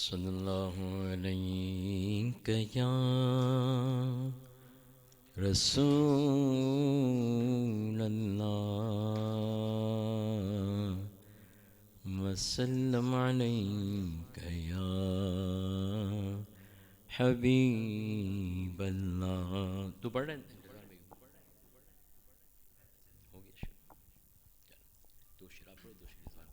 صلی اللہ علیہ یا رسول اللہ وسلم علیک یا حبیب اللہ. تو پڑھ رہے ہیں ہو گیا شروع. تو شراب پڑھو تو شریف بات.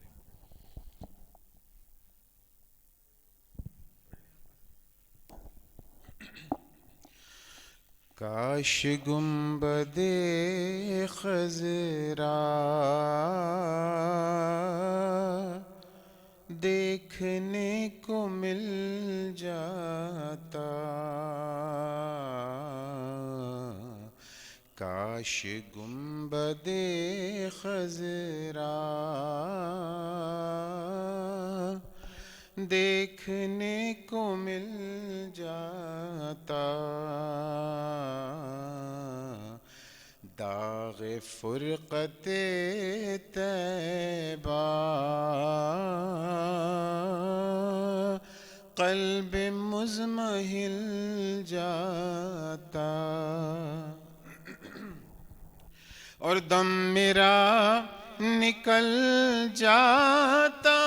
کاش گنبد خضرا دیکھنے کو مل جاتا، کاش گنبد خضرا دیکھنے کو مل جاتا، داغ فرقت طیبہ قلب مضمحل جاتا، اور دم میرا نکل جاتا،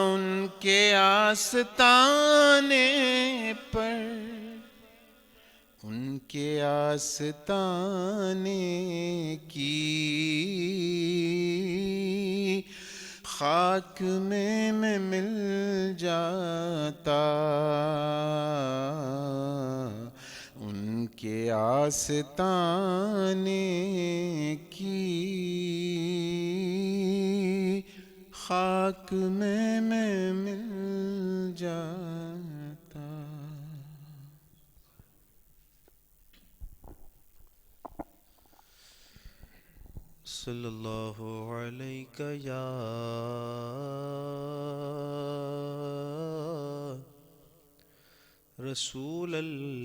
ان کے آستانے پر، ان کے آستانے کی خاک میں مل جاتا، ان کے آستانے کی خاک میں مل جاتا. صلی اللہ علیہ یا رسول اللہ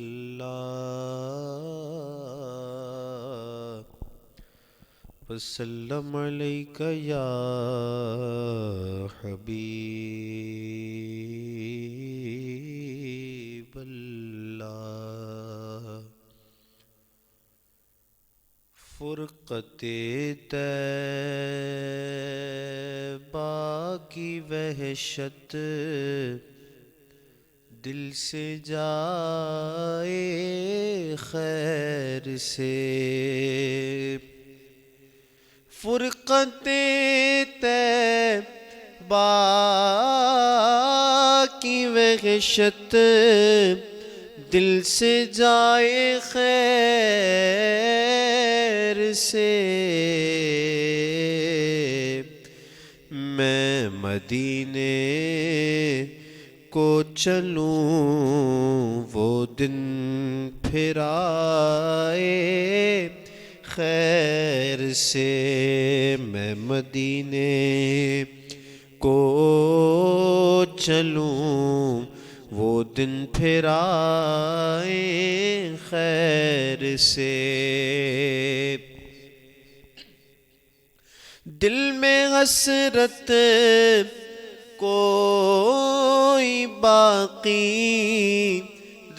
وسلم علیک یا حبیب اللہ. فرقت طیبہ کی وحشت دل سے جائے خیر سے، فرقت طیبہ کی وحشت دل سے جائے خیر سے، میں مدینے کو چلوں وہ دن پھر آئے خیر سے، میں مدینے کو چلوں وہ دن پھر آئے خیر سے، دل میں حسرت کوئی باقی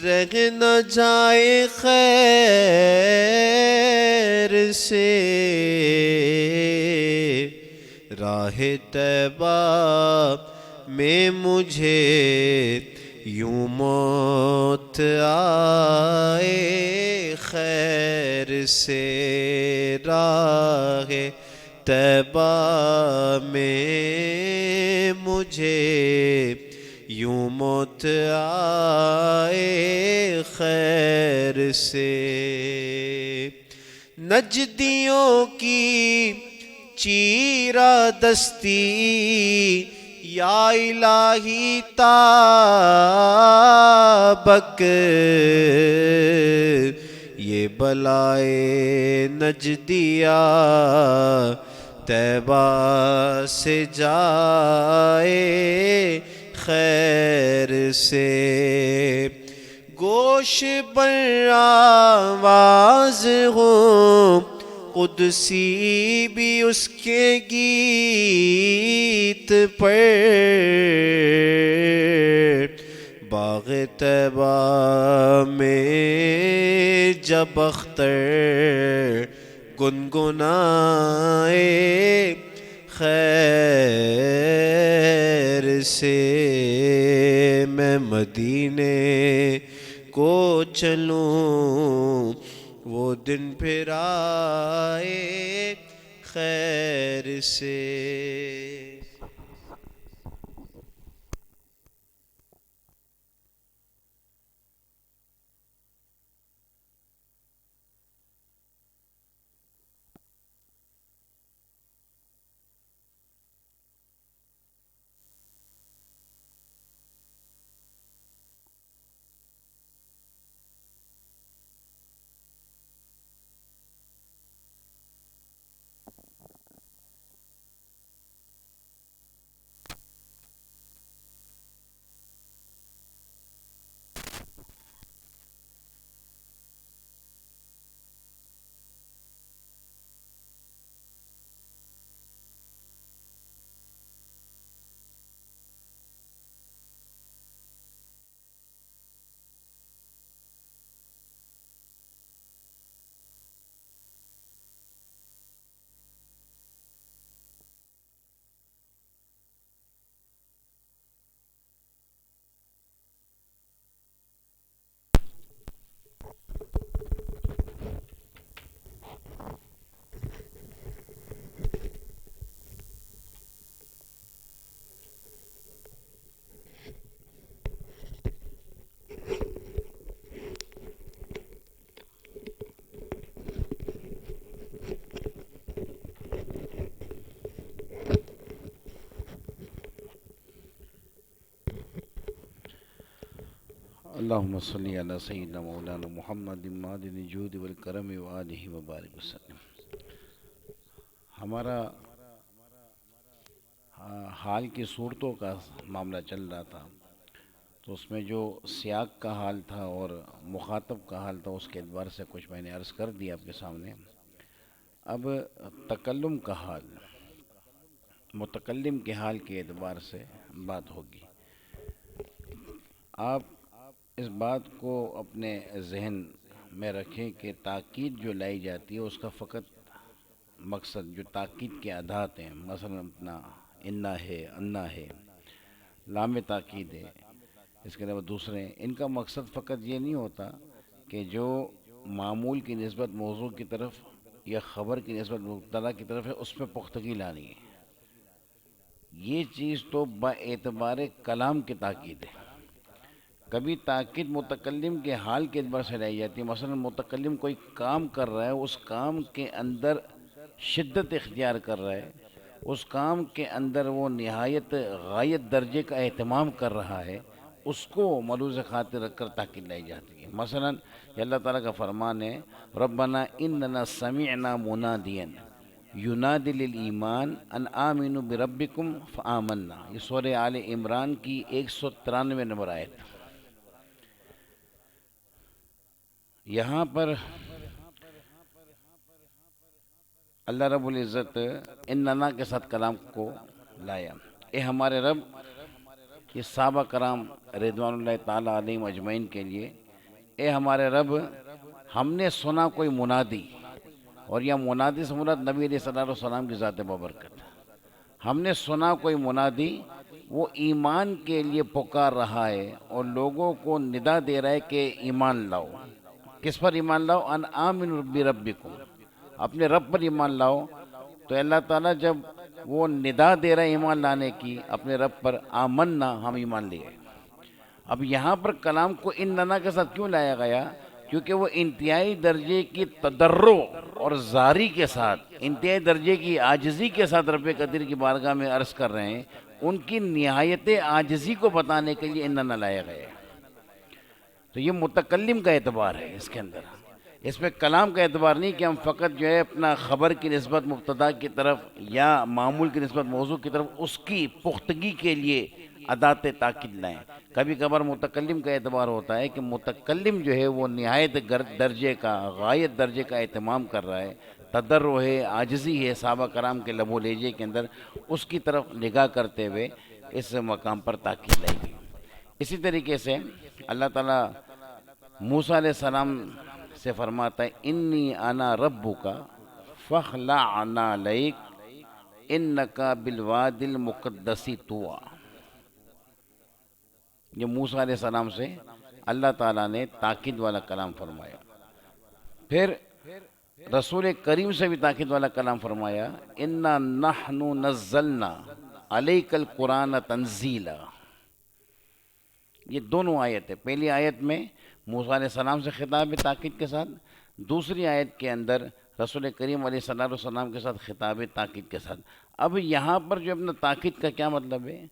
رہ نہ جائے خیر سے، راہ طیبہ میں مجھے یوں موت آئے خیر سے، راہ طیبہ میں مجھے یوں موت آئے خیر سے، نجدیوں کی چیرہ دستی یا الہی تابک یہ بلائے نجدیہ طیبہ سے جائے خیر سے، گوش بر آواز ہوں قدسی بھی اس کے گیت پر باغ طیبہ میں جب اختر گنگنائے خیر سے میں مدینے کو چلوں وہ دن پھر آئے خیر سے. اللہم صلی علی سیدنا مولانا محمد معدن الجود والکرم وآلہ وبارک وسلم. ہمارا حال کی صورتوں کا معاملہ چل رہا تھا، تو اس میں جو سیاق کا حال تھا اور مخاطب کا حال تھا اس کے اعتبار سے کچھ میں نے عرض کر دیا آپ کے سامنے. اب تکلم کا حال، متکلم کے حال کے اعتبار سے بات ہوگی. آپ اس بات کو اپنے ذہن میں رکھیں کہ تاکید جو لائی جاتی ہے اس کا فقط مقصد جو تاکید کے ادات ہیں، مثلا اپنا انا ہے، انا ہے، لام تاکید ہے، اس کے علاوہ دوسرے ہیں، ان کا مقصد فقط یہ نہیں ہوتا کہ جو معمول کی نسبت موضوع کی طرف یا خبر کی نسبت مبتدا کی طرف ہے اس میں پختگی لانی ہے. یہ چیز تو با اعتبار کلام کی تاکید ہے. کبھی تاکید متکلم کے حال کے اعتبار سے لائی جاتی ہے. مثلا متکلم کوئی کام کر رہا ہے، اس کام کے اندر شدت اختیار کر رہا ہے، اس کام کے اندر وہ نہایت غایت درجے کا اہتمام کر رہا ہے، اس کو ملحوظ خاطر رکھ کر تاکید لائی جاتی ہے. مثلا یہ اللہ تعالیٰ کا فرمان ہے ربنا اننا سمعنا منادیا ینادی للایمان ان آمنوا بربکم فآمنا. یہ سورہ آل عمران کی 193 نمبر آیت. یہاں پر اللہ رب العزت اننا کے ساتھ کلام کو لایا. اے ہمارے رب، یہ صحابہ کرام رضوان اللہ تعالیٰ علیہم اجمعین کے لیے، اے ہمارے رب، ہم نے سنا کوئی منادی، اور یہ منادی سے مراد نبی علیہ السلام کی ذات بابرکت. ہم نے سنا کوئی منادی، وہ ایمان کے لیے پکار رہا ہے اور لوگوں کو ندا دے رہا ہے کہ ایمان لاؤ. کس پر ایمان لاؤ؟ ان آمنوا بربکم، اپنے رب پر ایمان لاؤ. تو اللہ تعالیٰ جب وہ ندا دے رہا ہے ایمان لانے کی اپنے رب پر، آمنا، ہم ایمان لیے. اب یہاں پر کلام کو اننا کے ساتھ کیوں لایا گیا؟ کیونکہ وہ انتہائی درجے کی تضرع اور زاری کے ساتھ، انتہائی درجے کی عاجزی کے ساتھ رب قدیر کی بارگاہ میں عرض کر رہے ہیں. ان کی نہایت عاجزی کو بتانے کے لیے اننا لایا گیا. تو یہ متکلم کا اعتبار ہے اس کے اندر. اس میں کلام کا اعتبار نہیں کہ ہم فقط جو ہے اپنا خبر کی نسبت مبتدا کی طرف یا معمول کی نسبت موضوع کی طرف اس کی پختگی کے لیے ادات تاکید لائیں. کبھی کبھار متکلم کا اعتبار ہوتا ہے کہ متکلم جو ہے وہ نہایت درجے کا، غایت درجے کا اہتمام کر رہا ہے، تضرع ہے، عاجزی ہے صحابہ کرام کے لب و لہجے کے اندر، اس کی طرف نگاہ کرتے ہوئے اس مقام پر تاکید لائی گئی۔ اسی طریقے سے اللہ تعالیٰ موسیٰ علیہ السلام سے فرماتا ہے انی انا ربک فاخلع نعلیک انک بالوادی المقدس طویٰ۔ یہ موسیٰ علیہ السلام سے اللہ تعالیٰ نے تاکید والا کلام فرمایا۔ پھر رسول کریم سے بھی تاکید والا کلام فرمایا انا نحن نزلنا علیک القرآن تنزیلا۔ یہ دونوں آیتیں، پہلی آیت میں موسیٰ علیہ السلام سے خطاب ہے تاکید کے ساتھ، دوسری آیت کے اندر رسول کریم علیہ السلام کے ساتھ خطاب ہے تاکید کے ساتھ۔ اب یہاں پر جو اپنا تاکید کا کیا مطلب ہے،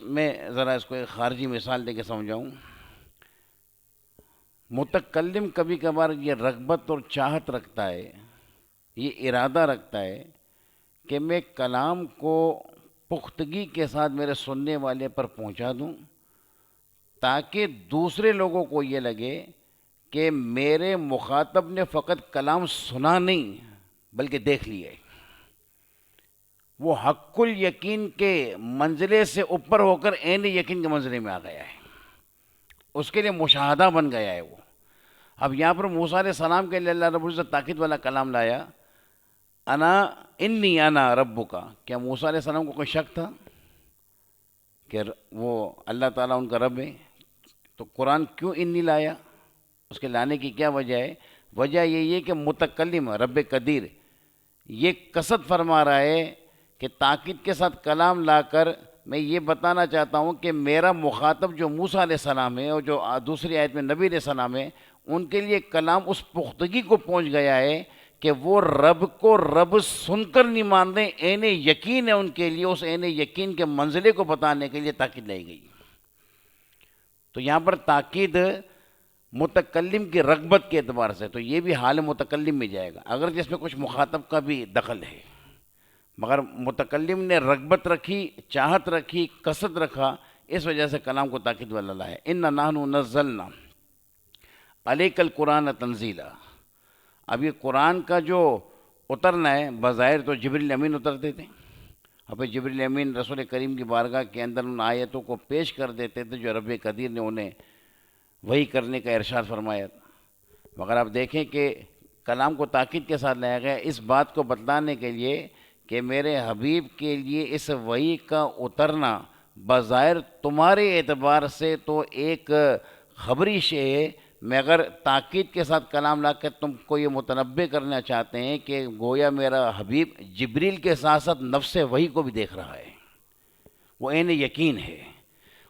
میں ذرا اس کو ایک خارجی مثال دے کے سمجھاؤں۔ متکلم کبھی کبھار یہ رغبت اور چاہت رکھتا ہے، یہ ارادہ رکھتا ہے کہ میں کلام کو پختگی کے ساتھ میرے سننے والے پر پہنچا دوں، تاکہ دوسرے لوگوں کو یہ لگے کہ میرے مخاطب نے فقط کلام سنا نہیں بلکہ دیکھ لیا ہے، وہ حق الیقین کے منزلے سے اوپر ہو کر عین یقین کے منزلے میں آ گیا ہے، اس کے لیے مشاہدہ بن گیا ہے وہ۔ اب یہاں پر موسیٰ علیہ السلام کے لیے اللہ رب العزت تاکید والا کلام لایا انی انا ربک۔ کیا موسیٰ علیہ السلام کو کوئی شک تھا کہ وہ اللہ تعالیٰ ان کا رب ہے؟ تو قرآن کیوں انی لایا؟ اس کے لانے کی کیا وجہ ہے؟ وجہ یہی ہے کہ متکلم رب قدیر یہ قصد فرما رہا ہے کہ تاکید کے ساتھ کلام لا کر میں یہ بتانا چاہتا ہوں کہ میرا مخاطب جو موسیٰ علیہ السلام ہے اور جو دوسری آیت میں نبی علیہ السلام ہے، ان کے لیے کلام اس پختگی کو پہنچ گیا ہے کہ وہ رب کو رب سن کر نہیں مان رہے، عین یقین ہے ان کے لیے، اس عین یقین کے منزلے کو بتانے کے لیے تاکید لائی گئی۔ تو یہاں پر تاکید متکلم کی رغبت کے اعتبار سے، تو یہ بھی حال متکلم میں جائے گا، اگر جس میں کچھ مخاطب کا بھی دخل ہے، مگر متکلم نے رغبت رکھی، چاہت رکھی، قصد رکھا، اس وجہ سے کلام کو تاکید والا لایا۔ انا نحن نزلنا علیک القرآن تنزیلا۔ اب یہ قرآن کا جو اترنا ہے، بظاہر تو جبریل امین اترتے تھے، اب جبریل امین رسول کریم کی بارگاہ کے اندر ان آیتوں کو پیش کر دیتے تھے جو رب قدیر نے انہیں وہی کرنے کا ارشاد فرمایا تھا، مگر آپ دیکھیں کہ کلام کو تاکید کے ساتھ لایا گیا اس بات کو بتلانے کے لیے کہ میرے حبیب کے لیے اس وحی کا اترنا بظاہر تمہارے اعتبار سے تو ایک خبری شے ہے، مگر تاکید کے ساتھ کلام لا کر تم کو یہ متنبع کرنا چاہتے ہیں کہ گویا میرا حبیب جبریل کے ساتھ ساتھ نفس وحی کو بھی دیکھ رہا ہے، وہ عین یقین ہے۔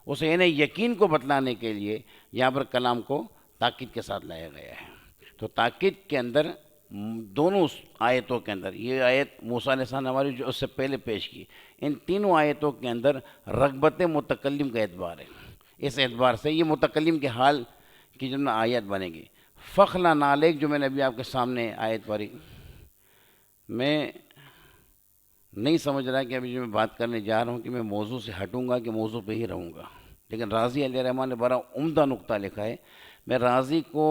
اس عین یقین کو بتلانے کے لیے یہاں پر کلام کو تاکید کے ساتھ لایا گیا ہے۔ تو تاکید کے اندر دونوں آیتوں کے اندر، یہ آیت موسیٰ علیہ السلام ہماری جو اس سے پہلے پیش کی، ان تینوں آیتوں کے اندر رغبت متکلم کا اعتبار ہے۔ اس اعتبار سے یہ متکلم کے حال کی جو آیت بنے گی۔ فاخلع نعلیک جو میں نے ابھی آپ کے سامنے آیت پڑھی، میں نہیں سمجھ رہا کہ ابھی جو میں بات کرنے جا رہا ہوں کہ میں موضوع سے ہٹوں گا کہ موضوع پہ ہی رہوں گا، لیکن راضی علیہ الرحمٰن نے بڑا عمدہ نقطہ لکھا ہے۔ میں راضی کو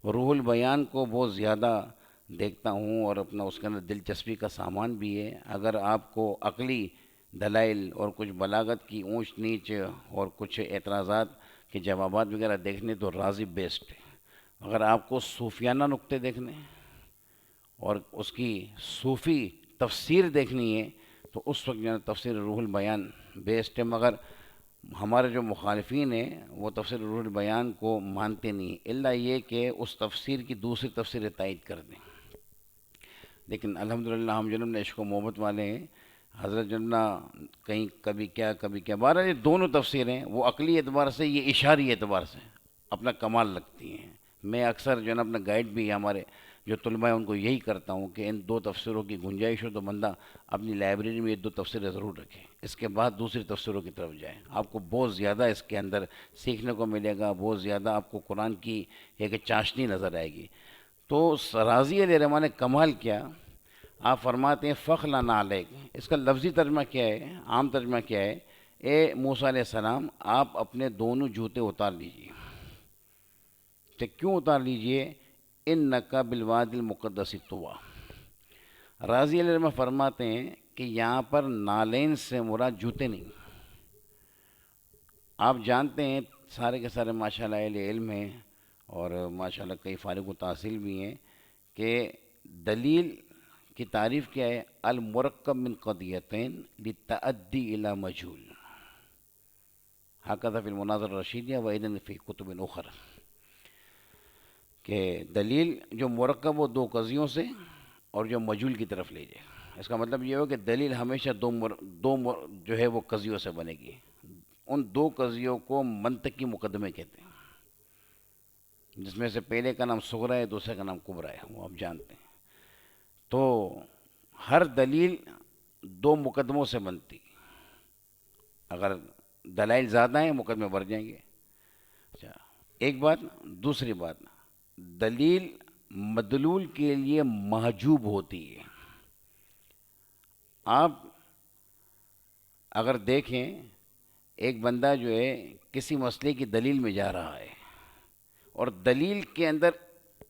روح البیان کو بہت زیادہ دیکھتا ہوں اور اپنا اس کے اندر دلچسپی کا سامان بھی ہے۔ اگر آپ کو عقلی دلائل اور کچھ بلاغت کی اونچ نیچ اور کچھ اعتراضات کے جوابات وغیرہ دیکھنے تو راضی بیسٹ ہے۔ اگر آپ کو صوفیانہ نقطے دیکھنے اور اس کی صوفی تفسیر دیکھنی ہے تو اس وقت جو ہے تفسیر روح البیان بیسٹ ہے، مگر ہمارے جو مخالفین ہیں وہ تفسیر روح البیان کو مانتے نہیں، الا یہ کہ اس تفسیر کی دوسری تفسیر تائید کر دیں۔ لیکن الحمدللہ ہم جنہوں نے عشق و محبت والے ہیں، حضرت جنہ کہیں کبھی کیا بہرحال یہ دونوں تفسیریں وہ عقلی اعتبار سے، یہ اشاری اعتبار سے اپنا کمال لگتی ہیں۔ میں اکثر جو ہے نا اپنا گائیڈ بھی ہمارے جو طلباء ہیں ان کو یہی کرتا ہوں کہ ان دو تفسیروں کی گنجائش ہو تو بندہ اپنی لائبریری میں یہ دو تفسیریں ضرور رکھے، اس کے بعد دوسری تفسیروں کی طرف جائیں۔ آپ کو بہت زیادہ اس کے اندر سیکھنے کو ملے گا، بہت زیادہ آپ کو قرآن کی ایک چاشنی نظر آئے گی۔ تو راضی علیہ الرحمٰن نے کمال کیا، آپ فرماتے ہیں فاخلع نعلیک، اس کا لفظی ترجمہ کیا ہے، عام ترجمہ کیا ہے؟ اے موسیٰ علیہ السلام آپ اپنے دونوں جوتے اتار لیجیے۔ تو کیوں اتار لیجیے؟ انک بالوادی المقدس طویٰ. راضی علیہ الرحمہ فرماتے ہیں کہ یہاں پر نالین سے مراد جوتے نہیں. آپ جانتے ہیں سارے کے سارے ماشاء اللہ اہل علم ہیں اور ماشاء اللہ کئی فارغ التحصیل بھی ہیں کہ دلیل کی تعریف کیا ہے؟ المرکب من قضیتین للتعدی الی مجہول. ہکذا فی المناظر الرشیدیہ و ایضا فی کتب اخر. کہ دلیل جو مرکب ہو دو قضیوں سے اور جو مجہول کی طرف لے جائے. اس کا مطلب یہ ہو کہ دلیل ہمیشہ جو ہے وہ قضیوں سے بنے گی. ان دو قضیوں کو منطقی مقدمے کہتے ہیں، جس میں سے پہلے کا نام صغرا ہے، دوسرے کا نام کبرا ہے، وہ آپ جانتے ہیں. تو ہر دلیل دو مقدموں سے بنتی. اگر دلائل زیادہ ہیں مقدمے بڑھ جائیں گے. اچھا، ایک بات. دوسری بات، دلیل مدلول کے لیے محجوب ہوتی ہے. آپ اگر دیکھیں ایک بندہ جو ہے کسی مسئلے کی دلیل میں جا رہا ہے اور دلیل کے اندر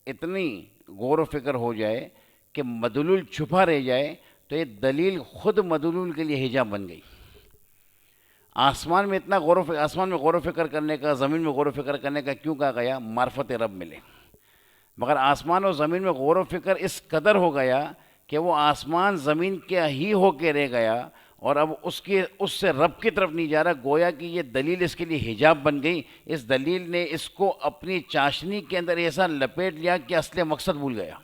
اتنی غور و فکر ہو جائے کہ مدلول چھپا رہ جائے تو یہ دلیل خود مدلول کے لیے حجاب بن گئی. آسمان میں غور و فکر کرنے کا، زمین میں غور و فکر کرنے کا کیوں کہا گیا؟ معرفت رب ملے. مگر آسمان اور زمین میں غور و فکر اس قدر ہو گیا کہ وہ آسمان زمین کے ہی ہو کے رہ گیا اور اب اس سے رب کی طرف نہیں جا رہا. گویا کہ یہ دلیل اس کے لیے حجاب بن گئی. اس دلیل نے اس کو اپنی چاشنی کے اندر ایسا لپیٹ لیا کہ اصل مقصد بھول گیا.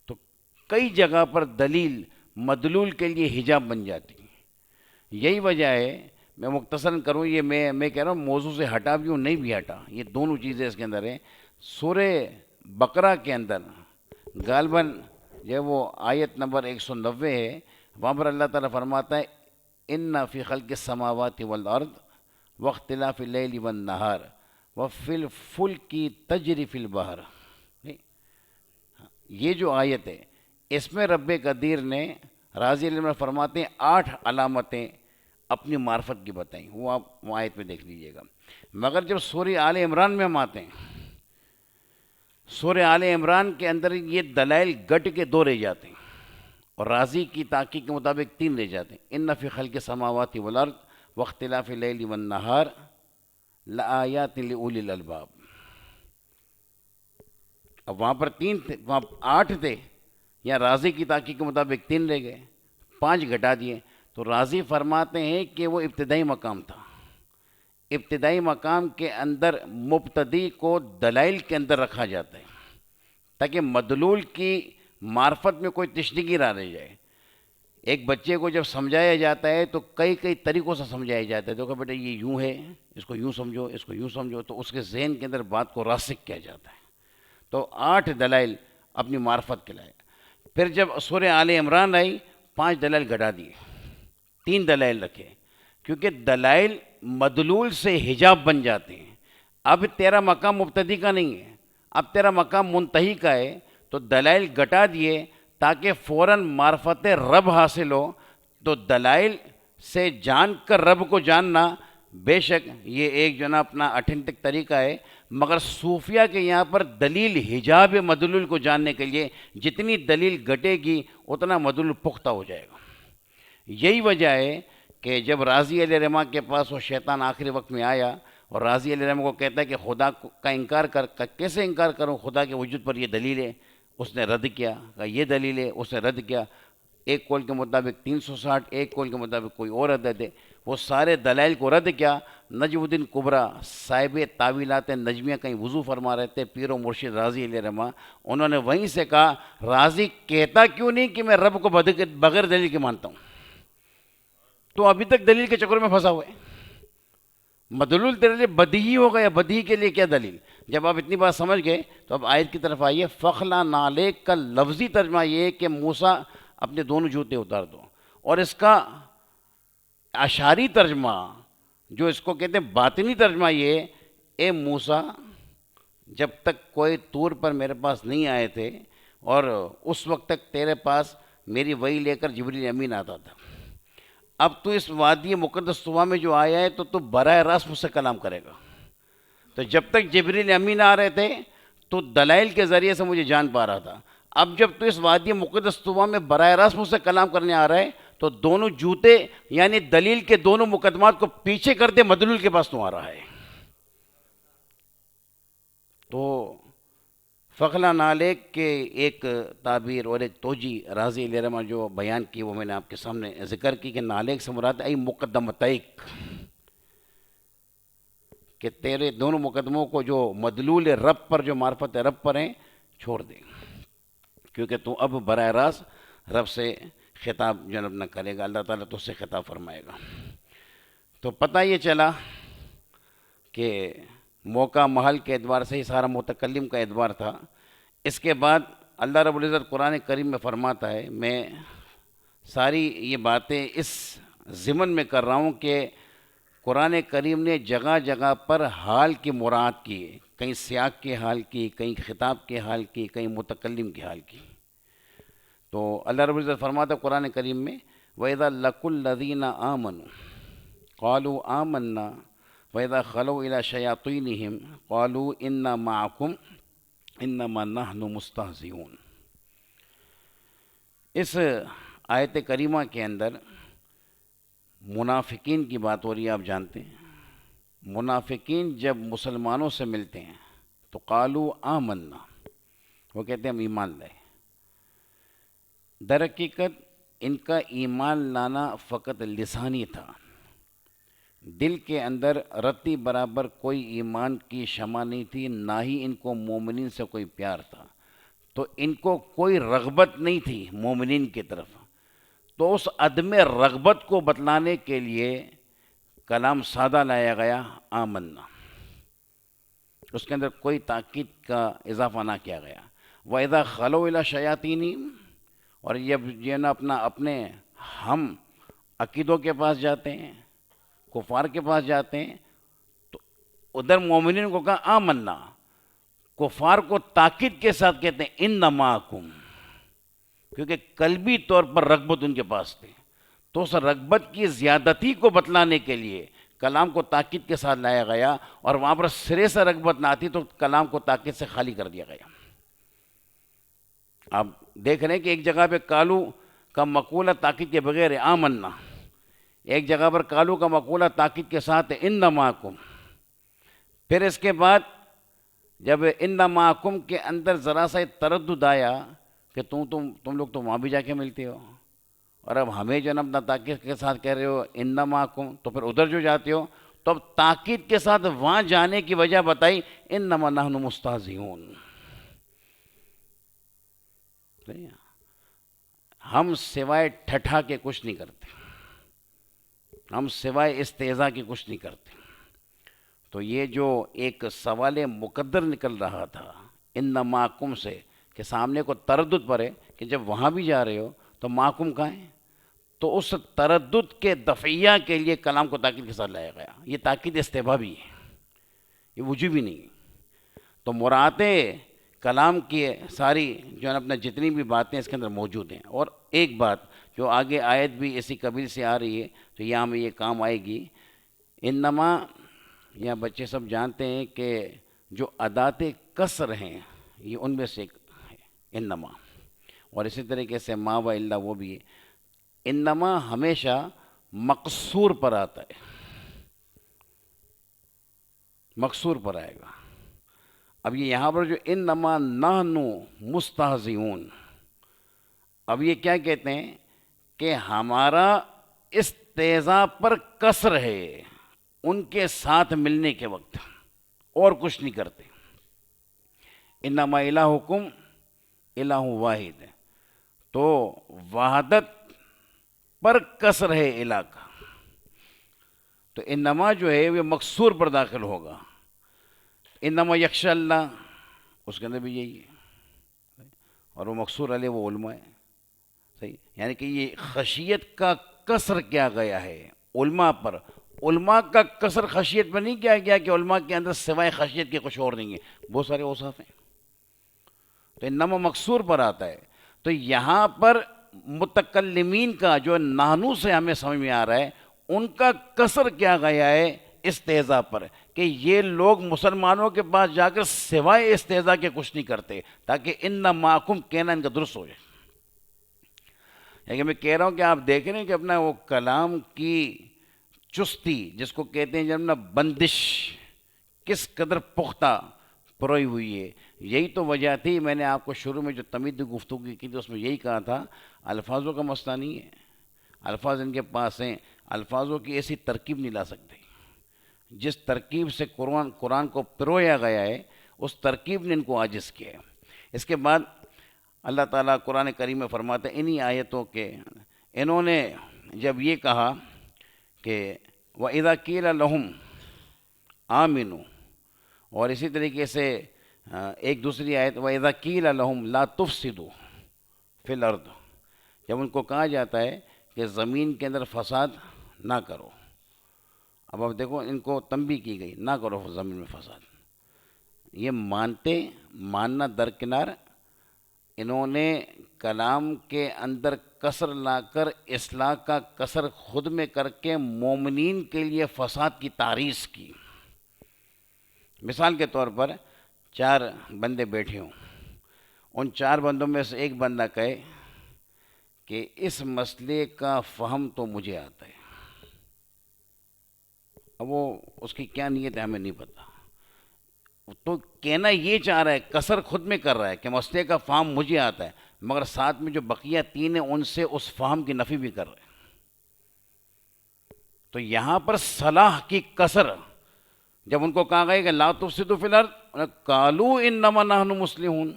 تو کئی جگہ پر دلیل مدلول کے لیے حجاب بن جاتی. یہی وجہ ہے، میں مختصراً کروں، یہ میں کہہ رہا ہوں موضوع سے ہٹا بھی ہوں، نہیں بھی ہٹا، یہ دونوں چیزیں اس کے اندر ہیں. سورہ بقرہ کے اندر غالباً جو وہ آیت نمبر 190 ہے، وہاں پر اللہ تعالیٰ فرماتا ہے ان فی خلق السماوات والارض واختلاف اللیل والنہار وفی الفلک تجری فی البحر. یہ جو آیت ہے اس میں رب قدیر نے راضی علیہ الرحمہ فرماتے ہیں 8 علامتیں اپنی معرفت کی بتائیں. وہ آپ وہ آیت میں دیکھ لیجئے گا. مگر جب سورہ آل عمران میں ہم آتے ہیں، سورہ آل عمران کے اندر یہ دلائل گٹ کے 2 رہ جاتے ہیں اور راضی کی تحقیق کے مطابق 3 رہ جاتے ہیں. ان فی خلق السماوات والارض واختلاف اللیل والنہار لآیات لأولی الالباب. اب وہاں پر 3 تھے، وہاں 8 تھے، یا راضی کی تحقیق کے مطابق 3 رہ گئے، 5 گھٹا دیے. تو راضی فرماتے ہیں کہ وہ ابتدائی مقام تھا. ابتدائی مقام کے اندر مبتدی کو دلائل کے اندر رکھا جاتا ہے تاکہ مدلول کی معرفت میں کوئی تشنگی نہ رہ جائے. ایک بچے کو جب سمجھایا جاتا ہے تو کئی طریقوں سے سمجھایا جاتا ہے. دیکھو بیٹا یہ یوں ہے، اس کو یوں سمجھو، اس کو یوں سمجھو، تو اس کے ذہن کے اندر بات کو راسخ کیا جاتا ہے. تو 8 دلائل اپنی معرفت کے لائے. پھر جب سورہ آل عمران آئی 5 دلائل گھٹا دیے، 3 دلائل رکھے، کیونکہ دلائل مدلول سے حجاب بن جاتے ہیں. اب تیرا مقام مبتدی کا نہیں ہے، اب تیرا مقام منتہی کا ہے. تو دلائل گھٹا دیے تاکہ فوراً معرفت رب حاصل ہو. تو دلائل سے جان کر رب کو جاننا بے شک یہ ایک جو نا اپنا اتھینٹک طریقہ ہے، مگر صوفیہ کے یہاں پر دلیل حجاب مدلول کو جاننے کے لیے جتنی دلیل گھٹے گی اتنا مدلول پختہ ہو جائے گا. یہی وجہ ہے کہ جب راضی علیہ الرحمہ کے پاس وہ شیطان آخری وقت میں آیا اور راضی علیہ الرحمہ کو کہتا ہے کہ خدا کا انکار کیسے انکار کروں، خدا کے وجود پر یہ دلیل ہے. اس نے رد کیا، کہا یہ دلیل ہے، اس نے رد کیا. ایک قول کے مطابق 360، ایک قول کے مطابق کوئی اور عدد ہے. وہ سارے دلائل کو رد کیا. نجم الدین کبریٰ صاحب تعویلات نجمیہ کہیں وضو فرما رہے تھے، پیر و مرشد راضی علیہ الرحمہ، انہوں نے وہیں سے کہا راضی کہتا کیوں نہیں کہ میں رب کو بغیر دلیل کے مانتا ہوں. تو ابھی تک دلیل کے چکر میں پھنسا ہوا ہے. مدلول تیرے لیے بدیہی ہو گیا، بدیہی کے لیے کیا دلیل؟ جب آپ اتنی بات سمجھ گئے تو اب آیت کی طرف آئیے. فخلا نالیک کا لفظی ترجمہ یہ ہے کہ موسیٰ اپنے دونوں جوتے اتار دو، اور اس کا اشاری ترجمہ جو اس کو کہتے ہیں باطنی ترجمہ یہ، اے موسیٰ جب تک کوئی طور پر میرے پاس نہیں آئے تھے اور اس وقت تک تیرے پاس میری وحی لے کر جبریل امین آتا تھا. اب تو اس وادی مقدس طویٰ میں جو آیا ہے تو براہ راست مجھ سے کلام کرے گا. تو جب تک جبریل امین آ رہے تھے تو دلائل کے ذریعے سے مجھے جان پا رہا تھا. اب جب تو اس وادی مقدس طوبہ میں براہ راست مجھ سے کلام کرنے آ رہا ہے تو دونوں جوتے یعنی دلیل کے دونوں مقدمات کو پیچھے کرتے مدلول کے پاس تو آ رہا ہے. تو فخلا نالیک کے ایک تعبیر اور ایک توجی راضی علیہ رحمہ جو بیان کی وہ میں نے آپ کے سامنے ذکر کی کہ نالیک سے مراد ای مقدمتیک، کہ تیرے دونوں مقدموں کو جو مدلول رب پر جو معرفت رب پر ہیں چھوڑ دے، کیونکہ تو اب براہ راست رب سے خطاب جنب نہ کرے گا، اللہ تعالیٰ تو سے خطاب فرمائے گا. تو پتہ یہ چلا کہ موقع محل کے اعتبار سے ہی سارا متکلم کا اعتبار تھا. اس کے بعد اللہ رب العزت قرآن کریم میں فرماتا ہے، میں ساری یہ باتیں اس ضمن میں کر رہا ہوں کہ قرآن کریم نے جگہ جگہ پر حال کی مراعات کی، کہیں سیاق کے حال کی، کہیں خطاب کے حال کی، کہیں متکلم کے حال کی. تو اللہ رب العزت فرماتا ہے قرآن کریم میں وَإِذَا لَقُوا الَّذِينَ آمَنُوا قَالُوا آمَنَّا وَإِذَا خَلَوْا إِلَىٰ شَيَاطِينِهِمْ قَالُوا إِنَّا مَعَكُمْ إِنَّمَا نَحْنُ مُسْتَهْزِئُونَ. اس آیت کریمہ کے اندر منافقین کی بات ہو رہی ہے. آپ جانتے ہیں منافقین جب مسلمانوں سے ملتے ہیں تو قالوا آمنا، وہ کہتے ہیں ہم ایمان لائے. در حقیقت ان کا ایمان لانا فقط لسانی تھا، دل کے اندر رتی برابر کوئی ایمان کی شمع نہیں تھی، نہ ہی ان کو مومنین سے کوئی پیار تھا. تو ان کو کوئی رغبت نہیں تھی مومنین کی طرف. تو اس عدم رغبت کو بتلانے کے لیے کلام سادہ لایا گیا آمنا، اس کے اندر کوئی تاکید کا اضافہ نہ کیا گیا. وَإِذَا خَلَوْا إِلَىٰ شَيَاطِينِهِمْ، اور جب یہ نا اپنے ہم عقیدوں کے پاس جاتے ہیں، کفار کے پاس جاتے ہیں، تو ادھر مومنین کو کہا آمنا، کفار کو تاکید کے ساتھ کہتے ہیں اِنَّ مَعَكُمْ، کیونکہ قلبی طور پر رغبت ان کے پاس تھی. تو اس رغبت کی زیادتی کو بتلانے کے لیے کلام کو تاکید کے ساتھ لایا گیا، اور وہاں پر سرے سے رغبت نہ آتی تو کلام کو تاکید سے خالی کر دیا گیا. آپ دیکھ رہے ہیں کہ ایک جگہ پہ کالو کا مقولہ تاکید کے بغیر ہے آمنا، ایک جگہ پر کالو کا مقولہ تاکید کے ساتھ ہے اِنَّ مَعَكُمْ. پھر اس کے بعد جب اِنَّ مَعَكُمْ کے اندر ذرا سا تردد آیا کہ تم لوگ تو وہاں بھی جا کے ملتے ہو، اور اب ہمیں جو نا تاکید کے ساتھ کہہ رہے ہو اِنَّ مَعَكُمْ، تو پھر ادھر جو جاتے ہو تو اب تاکید کے ساتھ وہاں جانے کی وجہ بتائی اِنَّمَا نَحْنُ مُسْتَهْزِئُونَ. ہم سوائے ٹھٹھا کے کچھ نہیں کرتے، ہم سوائے استہزاء کے کچھ نہیں کرتے. تو یہ جو ایک سوال مقدر نکل رہا تھا اِنَّ مَعَكُمْ سے، کہ سامنے کو تردد پڑے کہ جب وہاں بھی جا رہے ہو تو معکوم کہاں ہے، تو اس تردد کے دفعیہ کے لیے کلام کو تاکید کے ساتھ لایا گیا. یہ تاکید استحبابی ہے، یہ وجوبی نہیں. تو مراعاتیں کلام کی ساری جو ہے اپنا جتنی بھی باتیں اس کے اندر موجود ہیں. اور ایک بات جو آگے آیت بھی اسی قبیل سے آ رہی ہے تو یہاں میں یہ کام آئے گی. انما، یا بچے سب جانتے ہیں کہ جو ادات کسر ہیں یہ ان میں سے ہے انما، اور اسی طریقے سے ما و الا وہ بھی ہے. انما ہمیشہ مقصور پر آتا ہے، مقصور پر آئے گا. اب یہ یہاں پر جو انما نحن مستہزئون، اب یہ کیا کہتے ہیں کہ ہمارا استہزاء پر کسر ہے ان کے ساتھ ملنے کے وقت، اور کچھ نہیں کرتے. انما الہکم الہ واحد، تو وحدت پر کسر ہے الہ کا. تو انما جو ہے وہ مقصور پر داخل ہوگا. انما یخشی اللہ، اس کے اندر بھی یہی ہے، اور وہ مقصور علیہ وہ علماء ہے. صحیح، یعنی کہ یہ خشیت کا کسر کیا گیا ہے علماء پر. علماء کا کسر خشیت پر نہیں کیا گیا کہ علماء کے اندر سوائے خشیت کے کچھ اور نہیں ہے، بہت سارے اوصاف ہیں. تو انما مقصور پر آتا ہے. تو یہاں پر متکلمین کا جو نانو سے ہمیں سمجھ میں آ رہا ہے ان کا کسر کیا گیا ہے استہزاء پر کہ یہ لوگ مسلمانوں کے پاس جا کر سوائے استہزاء کے کچھ نہیں کرتے، تاکہ ان معکم کہنا ان کا درست ہو جائے۔ لیکن میں کہہ رہا ہوں کہ آپ دیکھ رہے ہیں کہ اپنا وہ کلام کی چستی جس کو کہتے ہیں جب نا بندش کس قدر پختہ پروئی ہوئی ہے۔ یہی تو وجہ تھی، میں نے آپ کو شروع میں جو تمید گفتگو کی تھی اس میں یہی کہا تھا، الفاظوں کا مسئلہ نہیں ہے، الفاظ ان کے پاس ہیں، الفاظوں کی ایسی ترکیب نہیں لا سکتے۔ جس ترکیب سے قرآن کو پرویا گیا ہے اس ترکیب نے ان کو عاجز کیا ہے۔ اس کے بعد اللہ تعالیٰ قرآن کریم میں فرماتے ہیں انہی آیتوں کے انہوں نے جب یہ کہا کہ وَإِذَا قِيلَ لَهُمْ آمِنُوا، اور اسی طریقے سے ایک دوسری آیت وَإِذَا قِيلَ لَهُمْ لَا تُفْسِدُوا فِي الْأَرْضِ، جب ان کو کہا جاتا ہے کہ زمین کے اندر فساد نہ کرو۔ اب آپ دیکھو ان کو تنبیہ کی گئی نہ کرو زمین میں فساد، یہ ماننا درکنار، انہوں نے کلام کے اندر کسر لا کر اصلاح کا کسر خود میں کر کے مومنین کے لیے فساد کی تعریض کی۔ مثال کے طور پر 4 بندے بیٹھے ہوں، ان 4 بندوں میں سے ایک بندہ کہے کہ اس مسئلے کا فہم تو مجھے آتا ہے، اب وہ اس کی کیا نیت ہے ہمیں نہیں پتہ، تو کہنا یہ چاہ رہا ہے، کسر خود میں کر رہا ہے کہ مسئلے کا فہم مجھے آتا ہے، مگر ساتھ میں جو بقیہ 3 ہیں ان سے اس فہم کی نفی بھی کر رہے ہیں۔ تو یہاں پر صلاح کی کسر جب ان کو کہا گیا کہ لا تفسدوا فی الارض قالوا انما نحن مصلحون،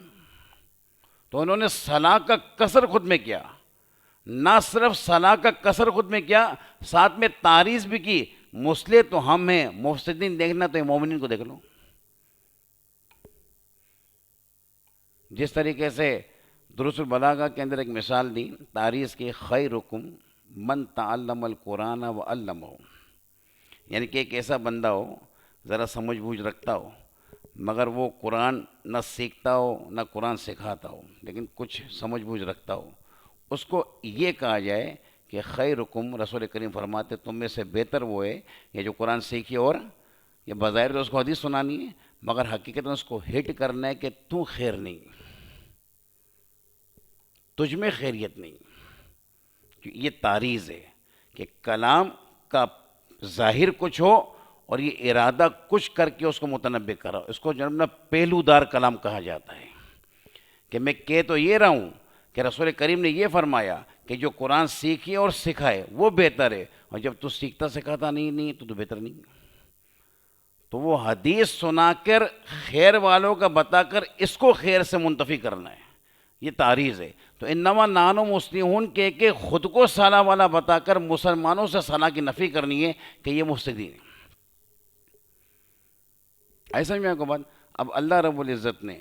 تو انہوں نے صلاح کا کسر خود میں کیا، نہ صرف صلاح کا کسر خود میں کیا، ساتھ میں تعریض بھی کی، مصلح تو ہم ہیں، مفسدین دیکھنا تو مومنین کو دیکھ لو۔ جس طریقے سے دروس البلاغہ کے اندر ایک مثال دی تعریض کی، خیرکم من تعلم القرآن وعلمہ، یعنی کہ ایک ایسا بندہ ہو ذرا سمجھ بوجھ رکھتا ہو مگر وہ قرآن نہ سیکھتا ہو نہ قرآن سکھاتا ہو، لیکن کچھ سمجھ بوجھ رکھتا ہو، اس کو یہ کہا جائے کہ خیرکم، رسول کریم فرماتے تم میں سے بہتر وہ ہے یہ جو قرآن سیکھے، اور یہ بظاہر تو اس کو حدیث سنانی ہے مگر حقیقت میں اس کو ہٹ کرنا ہے کہ تو خیر نہیں، تجھ میں خیریت نہیں۔ یہ تعریض ہے کہ کلام کا ظاہر کچھ ہو اور یہ ارادہ کچھ کر کے اس کو متنبع کرا، اس کو جناب نا پہلو دار کلام کہا جاتا ہے کہ میں کہہ تو یہ رہا ہوں کہ رسول کریم نے یہ فرمایا کہ جو قرآن سیکھے اور سکھائے وہ بہتر ہے، اور جب تو سیکھتا سکھاتا نہیں تو بہتر نہیں، تو وہ حدیث سنا کر خیر والوں کا بتا کر اس کو خیر سے منتفی کرنا ہے، یہ تعریض ہے۔ تو انما نحن مصلحون کہہ کے خود کو صلاح والا بتا کر مسلمانوں سے صلاح کی نفی کرنی ہے کہ یہ مفسدین ہیں۔ ایسا میں آپ کو بات، اب اللہ رب العزت نے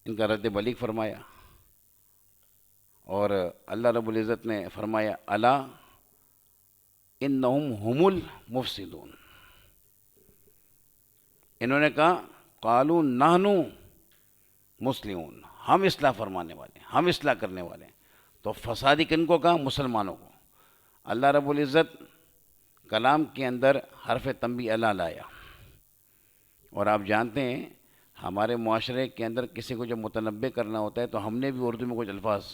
ان کا رد بلیغ فرمایا، اور اللہ رب العزت نے فرمایا الا انہم هم المفسدون، انہوں نے کہا قالوا نحن مصلحون، ہم اصلاح فرمانے والے ہیں، ہم اصلاح کرنے والے ہیں، تو فسادی کن کو کہا؟ مسلمانوں کو۔ اللہ رب العزت کلام کے اندر حرف تنبیہ الا لایا، اور آپ جانتے ہیں ہمارے معاشرے کے اندر کسی کو جب متنبع کرنا ہوتا ہے تو ہم نے بھی اردو میں کچھ الفاظ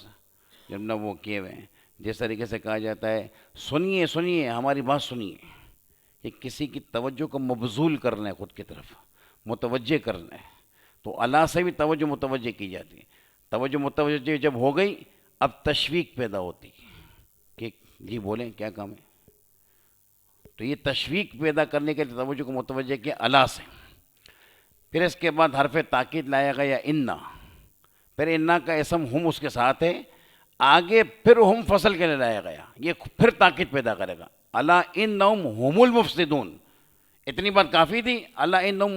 جب نہ وہ کیے ہوئے ہیں، جس طریقے سے کہا جاتا ہے سنیے سنیے ہماری بات سنیے، یہ کسی کی توجہ کو مبذول کرنا ہے، خود کی طرف متوجہ کرنا ہے، تو اللہ سے بھی توجہ متوجہ کی جاتی ہے، توجہ متوجہ جب ہو گئی اب تشویق پیدا ہوتی کہ جی بولیں کیا کام ہے، تو یہ تشویق پیدا کرنے کے لیے توجہ کو متوجہ کیا اللہ سے۔ پھر اس کے بعد حرف تاکید لایا گیا انا، پھر انا کا اسم ہم اس کے ساتھ ہے، آگے پھر ہم فصل کے لیے لایا گیا، یہ پھر تاکید پیدا کرے گا، الا انہم هم المفسدون، اتنی بات کافی تھی، الا انہم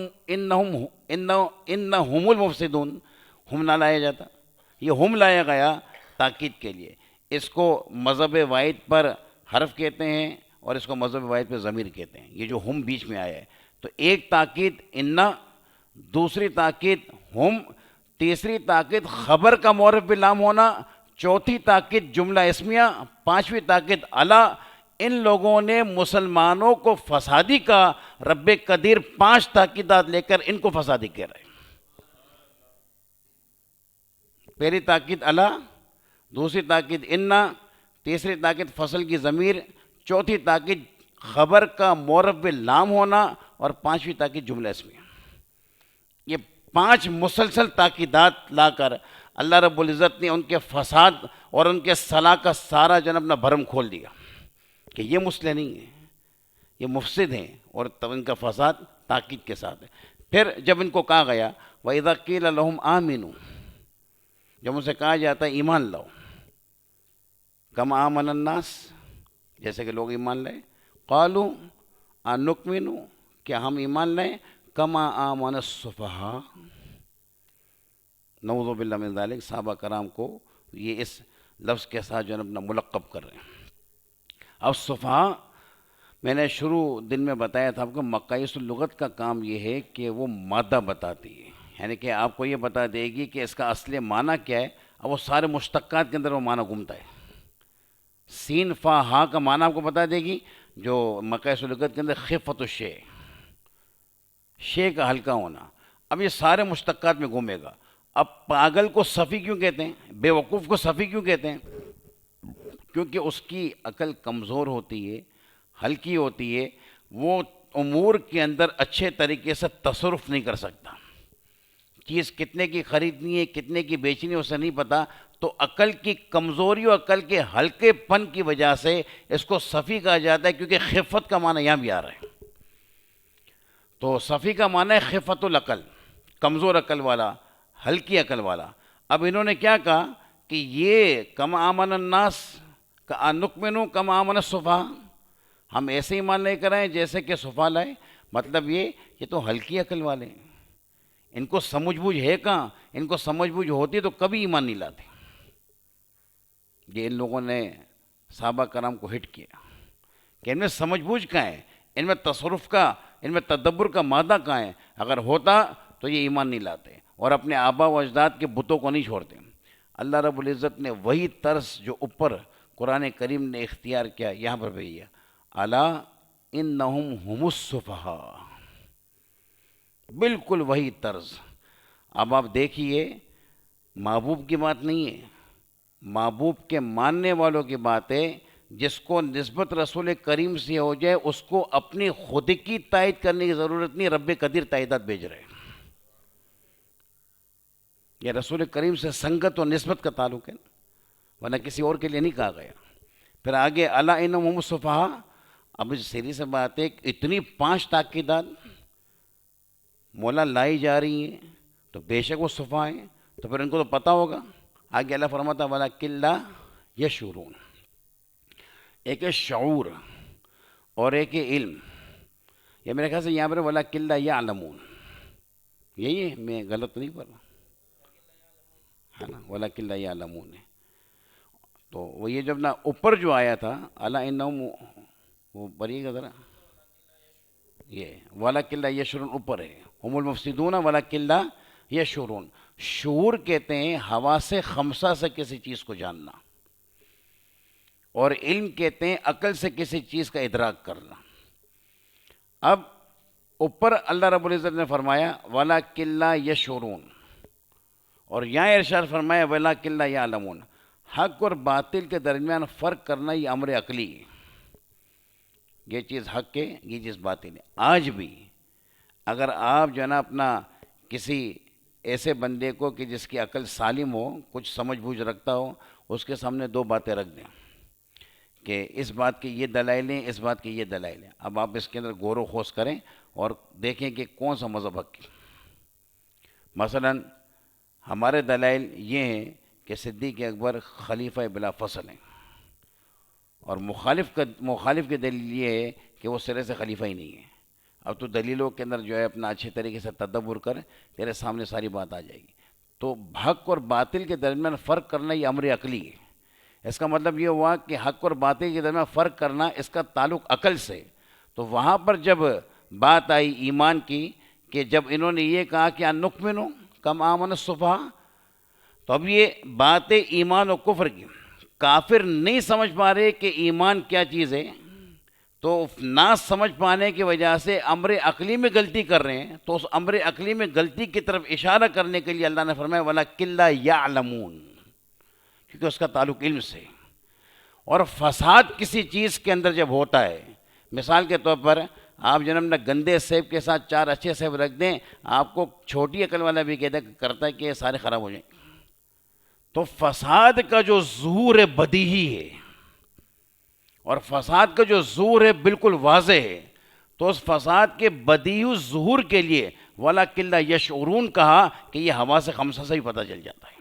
المفسدون، ہم نہ لایا جاتا، یہ ہم لایا گیا تاکید کے لیے۔ اس کو مذہب واحد پر حرف کہتے ہیں اور اس کو مذہب واحد پہ ضمیر کہتے ہیں، یہ جو ہم بیچ میں آیا ہے، تو ایک تاکید انا، دوسری تاکید ہم، تیسری تاکید خبر کا معرف بلام ہونا، چوتھی تاکید جملہ اسمیہ، پانچویں تاکید الا، ان لوگوں نے مسلمانوں کو فسادی کا رب قدیر 5 تاکیدات لے کر ان کو فسادی کہہ رہے ہیں. پہلی تاکید اللہ، دوسری تاکید انا، تیسری تاکید فصل کی ضمیر، چوتھی تاکید خبر کا مورب لام ہونا، اور پانچویں تاکید جملہ اسمیہ. یہ 5 مسلسل تاکیدات لا کر اللہ رب العزت نے ان کے فساد اور ان کے صلاح کا سارا جنب اپنا بھرم کھول دیا کہ یہ مصلح نہیں ہیں، یہ مفسد ہیں، اور تب ان کا فساد تاکید کے ساتھ ہے. پھر جب ان کو کہا گیا وَإِذَا قِيلَ لَهُمْ آمِنُوا، جب ان سے کہا جاتا ہے ایمان لاؤ، كَمَا آمَنَ النَّاسِ، جیسے کہ لوگ ایمان لائے، قَالُوا أَنُؤْمِنُ، کیا ہم ایمان لائیں، كَمَا آمَنَ السُّفَهَاءُ. نعوذ باللہ من ذالک، صحابہ کرام کو یہ اس لفظ کے ساتھ جو ہے اپنا ملقب کر رہے ہیں. اب صفحہ میں نے شروع دن میں بتایا تھا آپ کو، مقایس اللغت کا کام یہ ہے کہ وہ مادہ بتاتی ہے، یعنی کہ آپ کو یہ بتا دے گی کہ اس کا اصل معنی کیا ہے. اب وہ سارے مشتقات کے اندر وہ معنی گھومتا ہے. سین فا ہا کا معنی آپ کو بتا دے گی، جو مقایس اللغت کے اندر خفت الشے، شے کا ہلکا ہونا. اب یہ سارے مشتقات میں گھومے گا. اب پاگل کو صفی کیوں کہتے ہیں، بے وقوف کو صفی کیوں کہتے ہیں؟ کیونکہ اس کی عقل کمزور ہوتی ہے، ہلکی ہوتی ہے، وہ امور کے اندر اچھے طریقے سے تصرف نہیں کر سکتا. چیز کتنے کی خریدنی ہے، کتنے کی بیچنی ہے، اسے نہیں پتا. تو عقل کی کمزوری اور عقل کے ہلکے پن کی وجہ سے اس کو صفی کہا جاتا ہے، کیونکہ خفت کا معنی یہاں بھی آ رہا ہے. تو صفی کا معنی ہے خفت العقل، کمزور عقل والا، ہلکی عقل والا. اب انہوں نے کیا کہا کہ یہ کما آمن الناس کا نؤمن کما آمن السفہاء، ہم ایسے ہی ایمان لے کر آئے جیسے کہ صفحہ لائے. مطلب یہ تو ہلکی عقل والے ہیں، ان کو سمجھ بوجھ ہے کہاں؟ ان کو سمجھ بوجھ ہوتی تو کبھی ایمان نہیں لاتے. یہ ان لوگوں نے صحابہ کرام کو ہٹ کیا کہ ان میں سمجھ بوجھ کہاں ہے، ان میں تصرف کا، ان میں تدبر کا مادہ کہاں ہے. اگر ہوتا تو یہ ایمان نہیں لاتے اور اپنے آبا و اجداد کے بتوں کو نہیں چھوڑتے. اللہ رب العزت نے وہی طرز جو اوپر قرآن کریم نے اختیار کیا یہاں پر بھیجا، الا انہم هم السفہاء، بالکل وہی طرز. اب آپ دیکھیے، محبوب کی بات نہیں ہے، محبوب کے ماننے والوں کی بات ہے. جس کو نسبت رسول کریم سے ہو جائے اس کو اپنی خود کی تائید کرنے کی ضرورت نہیں، رب قدیر تائیدات بھیج رہے ہیں. یہ رسول کریم سے سنگت اور نسبت کا تعلق ہے، ورنہ کسی اور کے لیے نہیں کہا گیا. پھر آگے الا انہم هم السفہاء. اب اس سیری سے بات ہے کہ اتنی 5 تاکیدات مولا لائی جا رہی ہیں تو بے شک وہ صفحہ ہیں، تو پھر ان کو تو پتہ ہوگا. آگے اللہ فرماتا وَلَكِنْ لَا يَشْعُرُونَ. ایک ہے شعور اور ایک ہے علم. یہ میرے خیال سے یہاں پر وَلَكِنْ لَا يَعْلَمُونَ، یہی ہے، میں غلط نہیں پڑھ رہا ہے نا، وَلَكِنْ لَا يَعْلَمُونَ. تو وہ یہ جب نا اوپر جو آیا تھا الا انہم، وہ پڑھیے گا ذرا، یہ وَلَكِنْ لَا يَشْعُرُونَ اوپر ہے، هُمُ الْمُفْسِدُونَ وَلَكِنْ لَا يَشْعُرُونَ. شعور کہتے ہیں حواس خمسہ سے کسی چیز کو جاننا، اور علم کہتے ہیں عقل سے کسی چیز کا ادراک کرنا. اب اوپر اللہ رب العزت نے فرمایا وَلَكِنْ لَا يَشْعُرُونَ، اور یہاں ارشاد فرمایا وَلَكِنْ لَا يَعْلَمُونَ. حق اور باطل کے درمیان فرق کرنا یہ امر عقلی ہے. یہ چیز حق ہے، یہ چیز باطل ہے. آج بھی اگر آپ جو ہے نا اپنا کسی ایسے بندے کو کہ جس کی عقل سالم ہو، کچھ سمجھ بوجھ رکھتا ہو، اس کے سامنے 2 باتیں رکھ دیں کہ اس بات کے یہ دلائل ہیں، اس بات کے یہ دلائل ہیں. اب آپ اس کے اندر غور و خوض کریں اور دیکھیں کہ کون سا مذہب حق ہے. مثلا ہمارے دلائل یہ ہیں کہ صدیق اکبر خلیفہ بلا فصل ہیں، اور مخالف کی دلیل یہ ہے کہ وہ سرے سے خلیفہ ہی نہیں ہے. اب تو دلیلوں کے اندر جو ہے اپنا اچھے طریقے سے تدبر کر، تیرے سامنے ساری بات آ جائے گی. تو حق اور باطل کے درمیان فرق کرنا یہ امر عقلی ہے. اس کا مطلب یہ ہوا کہ حق اور باطل کے درمیان فرق کرنا اس کا تعلق عقل سے. تو وہاں پر جب بات آئی ایمان کی، کہ جب انہوں نے یہ کہا کہ نؤمن کما آمن السفہاء، تو اب یہ بات ہے ایمان و کفر کی. کافر نہیں سمجھ پا رہے کہ ایمان کیا چیز ہے، تو نہ سمجھ پانے کی وجہ سے امر عقلی میں غلطی کر رہے ہیں، تو اس امر عقلی میں غلطی کی طرف اشارہ کرنے کے لیے اللہ نے فرمایا وَلَكِنْ لَا يَعْلَمُونَ، کیونکہ اس کا تعلق علم سے۔ اور فساد کسی چیز کے اندر جب ہوتا ہے، مثال کے طور پر آپ جناب نہ گندے سیب کے ساتھ 4 اچھے سیب رکھ دیں، آپ کو چھوٹی عقل والا بھی کرتا ہے کہ یہ سارے خراب ہو جائیں۔ تو فساد کا جو ظہور بدیہی ہے اور فساد کا جو ظہور ہے بالکل واضح ہے، تو اس فساد کے بدیہی ظہور کے لیے وَلَكِنْ لَا يَشْعُرُونَ کہا کہ یہ حواس خمسہ سے ہی پتہ چل جاتا ہے۔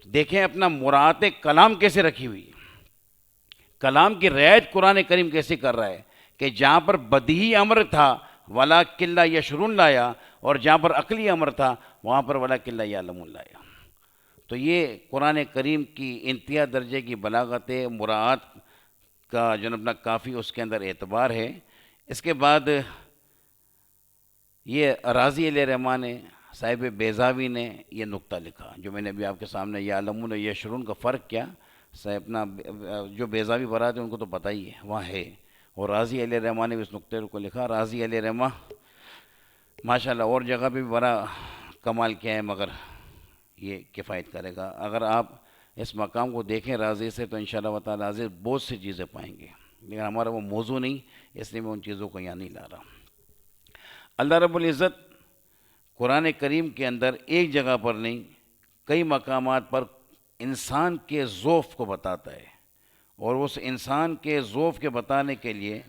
دیکھیں اپنا مراعات کلام کیسے رکھی ہوئی ہے، کلام کی رعایت قرآن کریم کیسے کر رہا ہے کہ جہاں پر بدیہی امر تھا وَلَكِنْ لَا يَشْعُرُونَ لایا، اور جہاں پر عقلی امر تھا وہاں پر وَلَكِنْ لَا يَعْلَمُونَ لایا۔ تو یہ قرآن کریم کی انتہا درجے کی بلاغت مراعات کا جناب کافی اس کے اندر اعتبار ہے۔ اس کے بعد یہ راضی علیہ رحمٰن نے صاحب بیضاوی نے یہ نقطہ لکھا جو میں نے ابھی آپ کے سامنے یعلمون یشعرون کا فرق کیا، اپنا جو بیضاوی برات ہیں ان کو تو پتہ ہی ہے وہاں ہے، اور راضی علیہ رحمٰن نے بھی اس نقطے کو لکھا۔ راضی علیہ رحمٰ ماشاءاللہ اور جگہ پہ بھی بڑا کمال کیا ہے، مگر یہ کفایت کرے گا۔ اگر آپ اس مقام کو دیکھیں راضی سے تو انشاءاللہ تعالیٰ راضی بہت سی چیزیں پائیں گے، لیکن ہمارا وہ موضوع نہیں، اس لیے میں ان چیزوں کو یہاں نہیں لا رہا۔ اللہ رب العزت قرآن کریم کے اندر ایک جگہ پر نہیں کئی مقامات پر انسان کے ضعف کو بتاتا ہے، اور اس انسان کے ضعف کے بتانے کے لیے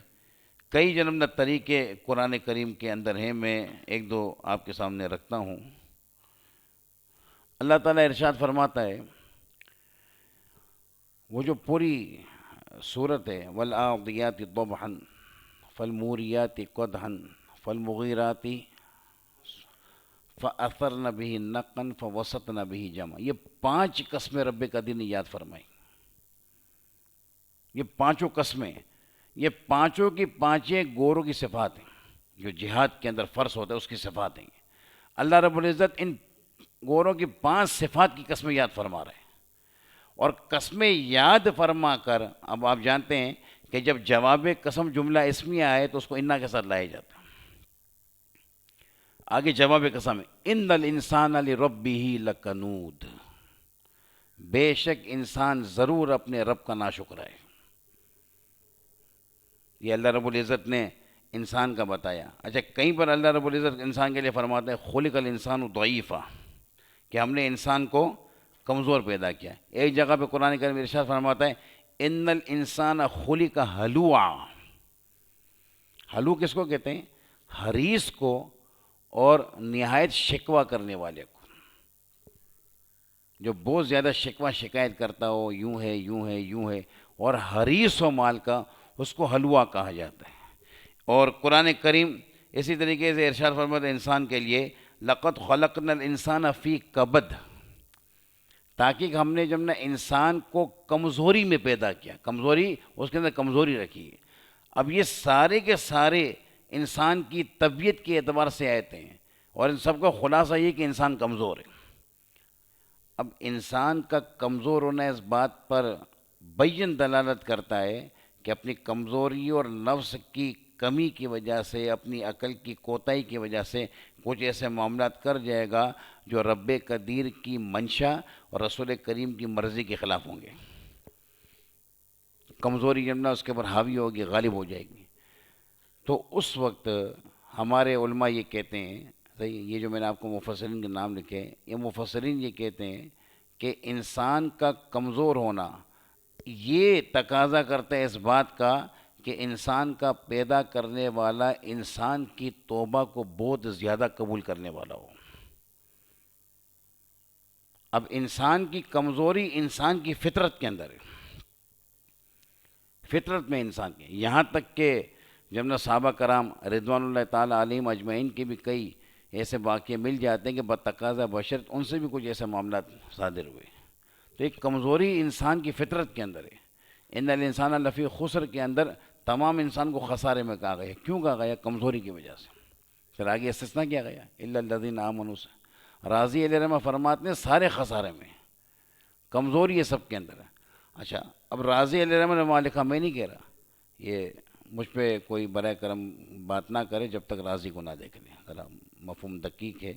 کئی جنم طریقے قرآن کریم کے اندر ہیں، میں ایک دو آپ کے سامنے رکھتا ہوں۔ اللہ تعالیٰ ارشاد فرماتا ہے، وہ جو پوری صورت ہے وَالْعَادِيَاتِ ضَبْحًا فَالْمُورِيَاتِ قَدْحًا فَالْمُغِيرَاتِ فَأَثَرْنَ بِهِ نَقًّا فَوَسَطْنَ بِهِ جَمْعًا، یہ 5 قسمیں رب قدیر نے یاد فرمائی۔ یہ 5 قسمیں، یہ 5 کی 5 گوروں کی صفات ہیں، جو جہاد کے اندر فرض ہوتا ہے اس کی صفات ہیں۔ اللہ رب العزت ان گوروں کی 5 صفات کی قسمیں یاد فرما رہے ہیں، اور قسمیں یاد فرما کر اب آپ جانتے ہیں کہ جب جواب قسم جملہ اسمیہ آئے تو اس کو انا کے ساتھ لایا جاتا ہے۔ آگے جواب قسم ہے ان الانسان لربہ لکنود، بے شک انسان ضرور اپنے رب کا ناشکر ہے۔ یہ اللہ رب العزت نے انسان کا بتایا۔ اچھا کہیں پر اللہ رب العزت انسان کے لیے فرماتا ہے خلق الانسان ضعیفا، کہ ہم نے انسان کو کمزور پیدا کیا۔ ایک جگہ پہ قرآن کریم ارشاد فرماتا ہے ان الانسان خلق ہلوعا، ہلو کس کو کہتے ہیں؟ حریص کو اور نہایت شکوہ کرنے والے کو، جو بہت زیادہ شکوہ شکایت کرتا ہو، یوں ہے یوں ہے یوں ہے، اور حریص و مال کا اس کو حلوہ کہا جاتا ہے۔ اور قرآن کریم اسی طریقے سے ارشاد فرماتا ہے انسان کے لیے لقد خلقنا الانسان فی کبد، تاکہ ہم نے جب نا انسان کو کمزوری میں پیدا کیا، کمزوری اس کے اندر کمزوری رکھی ہے۔ اب یہ سارے کے سارے انسان کی طبیعت کے اعتبار سے آتے ہیں، اور ان سب کا خلاصہ یہ کہ انسان کمزور ہے۔ اب انسان کا کمزور ہونا اس بات پر بین دلالت کرتا ہے کہ اپنی کمزوری اور نفس کی کمی کی وجہ سے، اپنی عقل کی کوتاہی کی وجہ سے کچھ ایسے معاملات کر جائے گا جو رب قدیر کی منشا اور رسول کریم کی مرضی کے خلاف ہوں گے۔ کمزوری جب نہ اس کے اوپر حاوی ہوگی، غالب ہو جائے گی، تو اس وقت ہمارے علماء یہ کہتے ہیں، صحیح، یہ جو میں نے آپ کو مفسرین کے نام لکھے، یہ مفسرین یہ کہتے ہیں کہ انسان کا کمزور ہونا یہ تقاضا کرتا ہے اس بات کا کہ انسان کا پیدا کرنے والا انسان کی توبہ کو بہت زیادہ قبول کرنے والا ہو۔ اب انسان کی کمزوری انسان کی فطرت کے اندر ہے، فطرت میں انسان کے، یہاں تک کہ جب نہ صحابہ کرام رضوان اللہ تعالیٰ علیہم اجمعین کے بھی کئی ایسے واقعے مل جاتے ہیں کہ بتقاضا بشرط ان سے بھی کچھ ایسے معاملات صادر ہوئے۔ تو ایک کمزوری انسان کی فطرت کے اندر ہے۔ ان الانسان لفی خسر کے اندر تمام انسان کو خسارے میں کہا گیا۔ کیوں کہا گیا؟ کمزوری کی وجہ سے۔ پھر آگے استثناء کیا گیا الا الذین آمنوا سے۔ راضی علیہ رحمہ فرماتے ہیں سارے خسارے میں، کمزوری یہ سب کے اندر ہے۔ اچھا اب راضی علیہ رحمہ نے وہاں لکھا، میں نہیں کہہ رہا، یہ مجھ پہ کوئی برائے کرم بات نہ کرے جب تک راضی کو نہ دیکھ لیں. ذرا مفہوم دقیق ہے.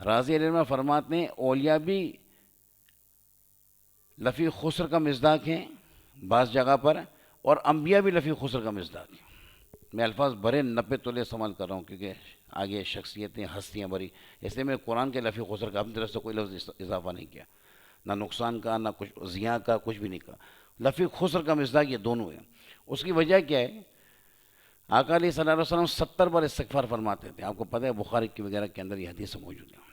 راضی علیہ الرحمہ فرماتے ہیں اولیاء بھی لفی خسر کا مصداق ہیں بعض جگہ پر، اور انبیاء بھی لفی خسر کا مصداق ہیں. میں الفاظ بھرے نپے تولے استعمال کر رہا ہوں کیونکہ آگے شخصیتیں ہستیاں بری، اس لیے میں قرآن کے لفی خسر کا اپنی طرف سے کوئی لفظ اضافہ نہیں کیا، نہ نقصان کا نہ کچھ زیاں کا، کچھ بھی نہیں کہا. لفی خسر کا مصداق یہ دونوں ہیں. اس کی وجہ کیا ہے؟ آقا علیہ صلی اللہ علیہ وسلم 70 بار استغفار فرماتے تھے. آپ کو پتہ ہے بخاری کی وغیرہ کے اندر یہ حدیث موجود ہے.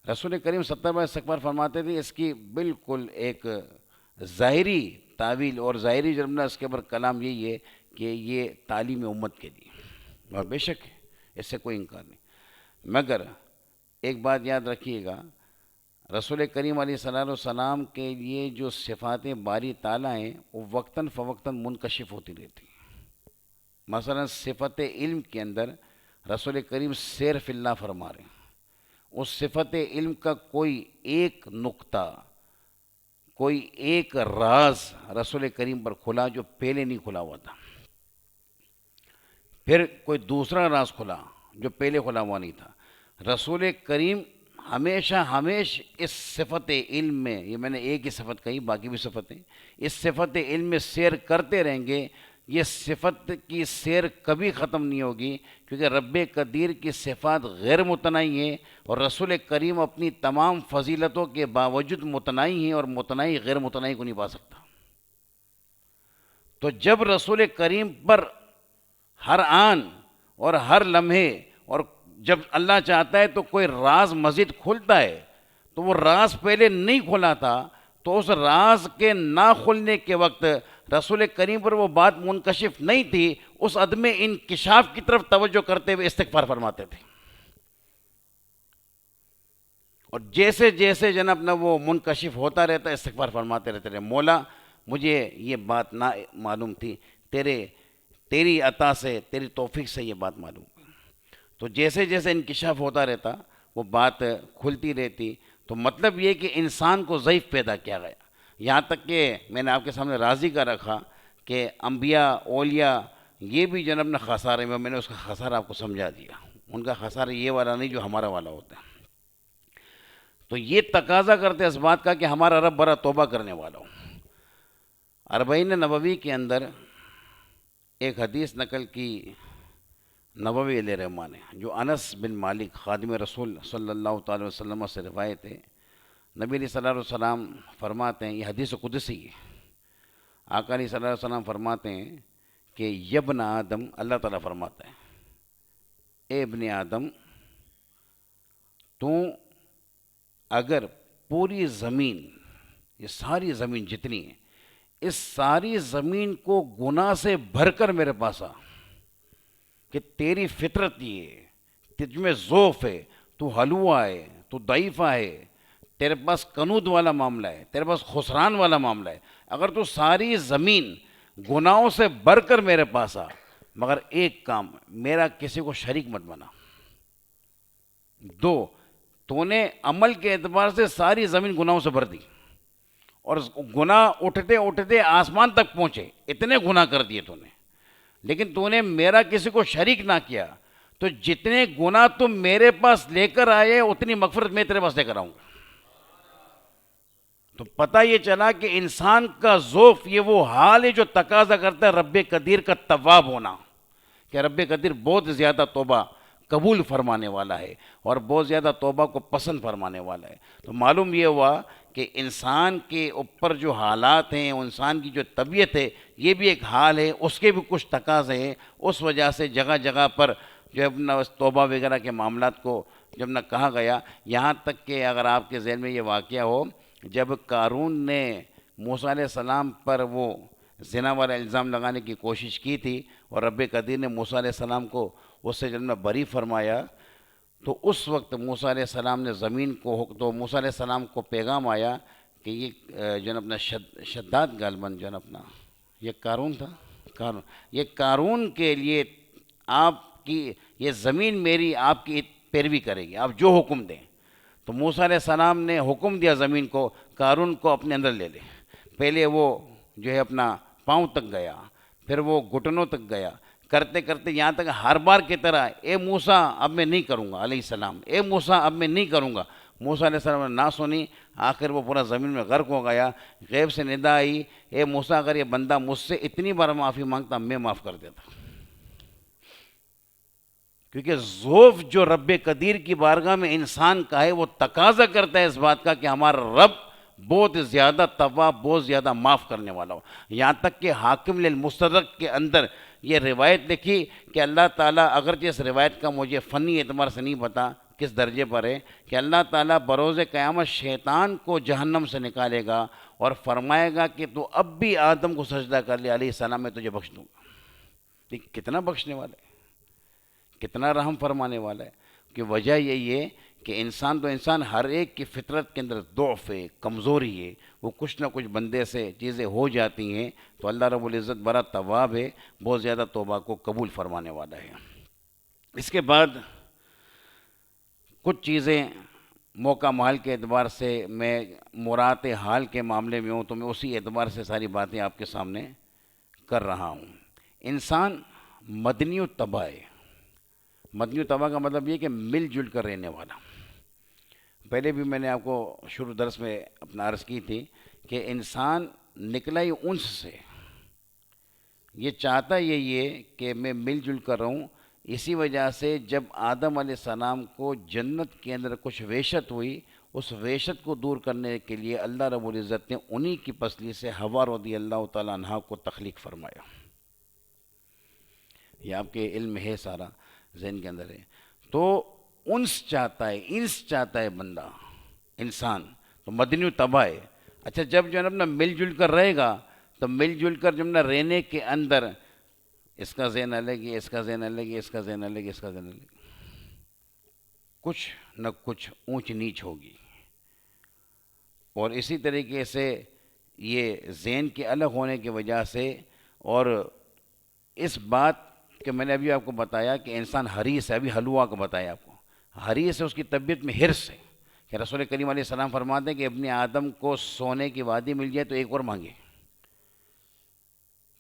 رسول کریم 70 بار استغفار فرماتے تھے. اس کی بالکل ایک ظاہری تعویل اور ظاہری جملہ اس کے اوپر کلام یہی ہے کہ یہ تعلیم امت کے لیے، اور بے شک اس سے کوئی انکار نہیں. مگر ایک بات یاد رکھیے گا، رسول کریم علیہ صلی اللہ علیہ وسلم کے لیے جو صفاتیں باری تعالیٰ ہیں وہ وقتاً فوقتاً منکشف ہوتی رہتی ہیں. مثلا صفت علم کے اندر رسول کریم سیر فی اللہ فرما رہے ہیں. اس صفت علم کا کوئی ایک نقطہ، کوئی ایک راز رسول کریم پر کھلا جو پہلے نہیں کھلا ہوا تھا. پھر کوئی دوسرا راز کھلا جو پہلے کھلا ہوا نہیں تھا. رسول کریم ہمیشہ اس صفت علم میں، یہ میں نے ایک ہی صفت کہی باقی بھی صفتیں، اس صفت علم میں سیر کرتے رہیں گے. یہ صفت کی سیر کبھی ختم نہیں ہوگی کیونکہ رب قدیر کی صفات غیر متناہی ہیں، اور رسول کریم اپنی تمام فضیلتوں کے باوجود متناہی ہیں، اور متناہی غیر متناہی کو نہیں پا سکتا. تو جب رسول کریم پر ہر آن اور ہر لمحے، اور جب اللہ چاہتا ہے تو کوئی راز مزید کھلتا ہے، تو وہ راز پہلے نہیں کھلا تھا، تو اس راز کے نہ کھلنے کے وقت رسول کریم پر وہ بات منکشف نہیں تھی. اس عدم انکشاف کی طرف توجہ کرتے ہوئے استغفار فرماتے تھے. اور جیسے جیسے جناب نہ وہ منکشف ہوتا رہتا استغفار فرماتے رہتے رہے. مولا مجھے یہ بات نہ معلوم تھی، تیری عطا سے، تیری توفیق سے یہ بات معلوم. تو جیسے جیسے انکشاف ہوتا رہتا وہ بات کھلتی رہتی. تو مطلب یہ کہ انسان کو ضعیف پیدا کیا گیا. یہاں تک کہ میں نے آپ کے سامنے راضی کا رکھا کہ انبیاء اولیاء یہ بھی جناب نہ خسارے میں نے اس کا خسارہ آپ کو سمجھا دیا. ان کا خسارہ یہ والا نہیں جو ہمارا والا ہوتا ہے. تو یہ تقاضا کرتے اس بات کا کہ ہمارا رب بڑا توبہ کرنے والا ہو. 40 نبوی کے اندر ایک حدیث نقل کی نبوی علیہ الرحمٰن نے، جو انس بن مالک خادم رسول صلی اللہ تعالی وسلم سے روایت ہے. نبی علیہ صلی اللہ علیہ وسلم فرماتے ہیں، یہ حدیث قدسی ہے. آقا علیہ صلی اللہ علیہ وسلم فرماتے ہیں کہ یبن آدم، اللہ تعالیٰ فرماتا ہے، اے ابن آدم، تو اگر پوری زمین، یہ ساری زمین جتنی ہے، اس ساری زمین کو گناہ سے بھر کر میرے پاس آ، کہ تیری فطرت یہ ہے، تجھ میں ضعف ہے، تو حلوہ ہے، تو ضعیفہ ہے، تیرے پاس قنوط والا معاملہ ہے، تیرے پاس خسران والا معاملہ ہے. اگر تو ساری زمین گناہوں سے بھر کر میرے پاس آ، مگر ایک کام، میرا کسی کو شریک مت بنا. 2، تو نے عمل کے اعتبار سے ساری زمین گناہوں سے بھر دی، اور گناہ اٹھتے اٹھتے آسمان تک پہنچے، اتنے گناہ کر دیے تو نے، لیکن تو نے میرا کسی کو شریک نہ کیا. تو جتنے گناہ تم میرے پاس لے کر آئے اتنی مغفرت میں تیرے پاس لے کر آؤں گا. تو پتہ یہ چلا کہ انسان کا ضعف یہ وہ حال ہے جو تقاضا کرتا ہے رب قدیر کا تواب ہونا، کہ رب قدیر بہت زیادہ توبہ قبول فرمانے والا ہے اور بہت زیادہ توبہ کو پسند فرمانے والا ہے. تو معلوم یہ ہوا کہ انسان کے اوپر جو حالات ہیں، انسان کی جو طبیعت ہے، یہ بھی ایک حال ہے، اس کے بھی کچھ تقاضے ہیں. اس وجہ سے جگہ جگہ پر جو اپنا توبہ وغیرہ کے معاملات کو جب نہ کہا گیا. یہاں تک کہ اگر آپ کے ذہن میں یہ واقعہ ہو، جب قارون نے موسیٰ علیہ السلام پر وہ زنا والا الزام لگانے کی کوشش کی تھی اور رب قدیر نے موسیٰ علیہ السلام کو اس سے جب نہ بری فرمایا، تو اس وقت موسیٰ علیہ السلام نے زمین کو، تو موسیٰ علیہ السلام کو پیغام آیا کہ یہ جو اپنا شداد غالباً جو اپنا یہ قارون تھا، یہ قارون کے لیے آپ کی یہ زمین میری آپ کی پیروی کرے گی، آپ جو حکم دیں. تو موسیٰ علیہ السلام نے حکم دیا زمین کو قارون کو اپنے اندر لے لے. پہلے وہ جو ہے اپنا پاؤں تک گیا، پھر وہ گھٹنوں تک گیا، کرتے کرتے یہاں تک ہر بار کی طرح اے موسیٰ اب میں نہیں کروں گا علیہ السلام، اے موسیٰ اب میں نہیں کروں گا. موسیٰ علیہ السلام نے نہ سنی، آخر وہ پورا زمین میں غرق ہو گیا. غیب سے ندا آئی، اے موسیٰ اگر یہ بندہ مجھ سے اتنی بار معافی مانگتا میں معاف کر دیتا. کیونکہ ذوف جو رب قدیر کی بارگاہ میں انسان کا ہے وہ تقاضا کرتا ہے اس بات کا کہ ہمارا رب بہت زیادہ تواب، بہت زیادہ معاف کرنے والا ہو. یہاں تک کہ حاکم للمستدرک کے اندر یہ روایت لکھی کہ اللہ تعالیٰ، اگرچہ اس روایت کا مجھے فنی اعتبار سے نہیں پتا کس درجے پر ہے، کہ اللہ تعالیٰ بروز قیامت شیطان کو جہنم سے نکالے گا اور فرمائے گا کہ تو اب بھی آدم کو سجدہ کر لے علیہ السلام، میں تجھے بخش دوں گا. کتنا بخشنے والا ہے، کتنا رحم فرمانے والا ہے. کہ وجہ یہی ہے کہ انسان تو انسان، ہر ایک کی فطرت کے اندر ضعف ہے، کمزوری ہے، وہ کچھ نہ کچھ بندے سے چیزیں ہو جاتی ہیں. تو اللہ رب العزت بڑا تواب ہے، بہت زیادہ توبہ کو قبول فرمانے والا ہے. اس کے بعد کچھ چیزیں موقع محل کے اعتبار سے، میں مرات حال کے معاملے میں ہوں تو میں اسی اعتبار سے ساری باتیں آپ کے سامنے کر رہا ہوں. انسان مدنی و طبع ہے. مدنی و طبع کا مطلب یہ کہ مل جل کر رہنے والا. پہلے بھی میں نے آپ کو شروع درس میں اپنا عرض کی تھی کہ انسان نکلا ہی انس سے، یہ چاہتا یہی ہے کہ میں مل جل کر رہوں. اسی وجہ سے جب آدم علیہ السلام کو جنت کے اندر کچھ وحشت ہوئی، اس وحشت کو دور کرنے کے لیے اللہ رب العزت نے انہی کی پسلی سے حوا رضی اللہ تعالیٰ عنہ کو تخلیق فرمایا. یہ آپ کے علم ہے، سارا ذہن کے اندر ہے. تو انس چاہتا ہے بندہ، انسان تو مدنی و طبع ہے. اچھا جب جو ہے نا اپنا مل جل کر رہے گا تو مل جل کر جو نا رہنے کے اندر اس کا ذہن الگ ہے، اس کا ذہن الگ ہے، اس کا ذہن الگ ہے، اس کا ذہن الگ ہے، کچھ نہ کچھ اونچ نیچ ہوگی. اور اسی طریقے سے یہ ذہن کے الگ ہونے کی وجہ سے، اور اس بات کہ میں نے ابھی آپ کو بتایا کہ انسان حریص ہے، ابھی حلوہ کو بتایا آپ کو، حریص ہے، اس کی طبیعت میں حرص ہے. کہ رسول کریم علیہ السلام فرماتے ہیں کہ ابن آدم کو سونے کی وادی مل جائے تو ایک اور مانگے.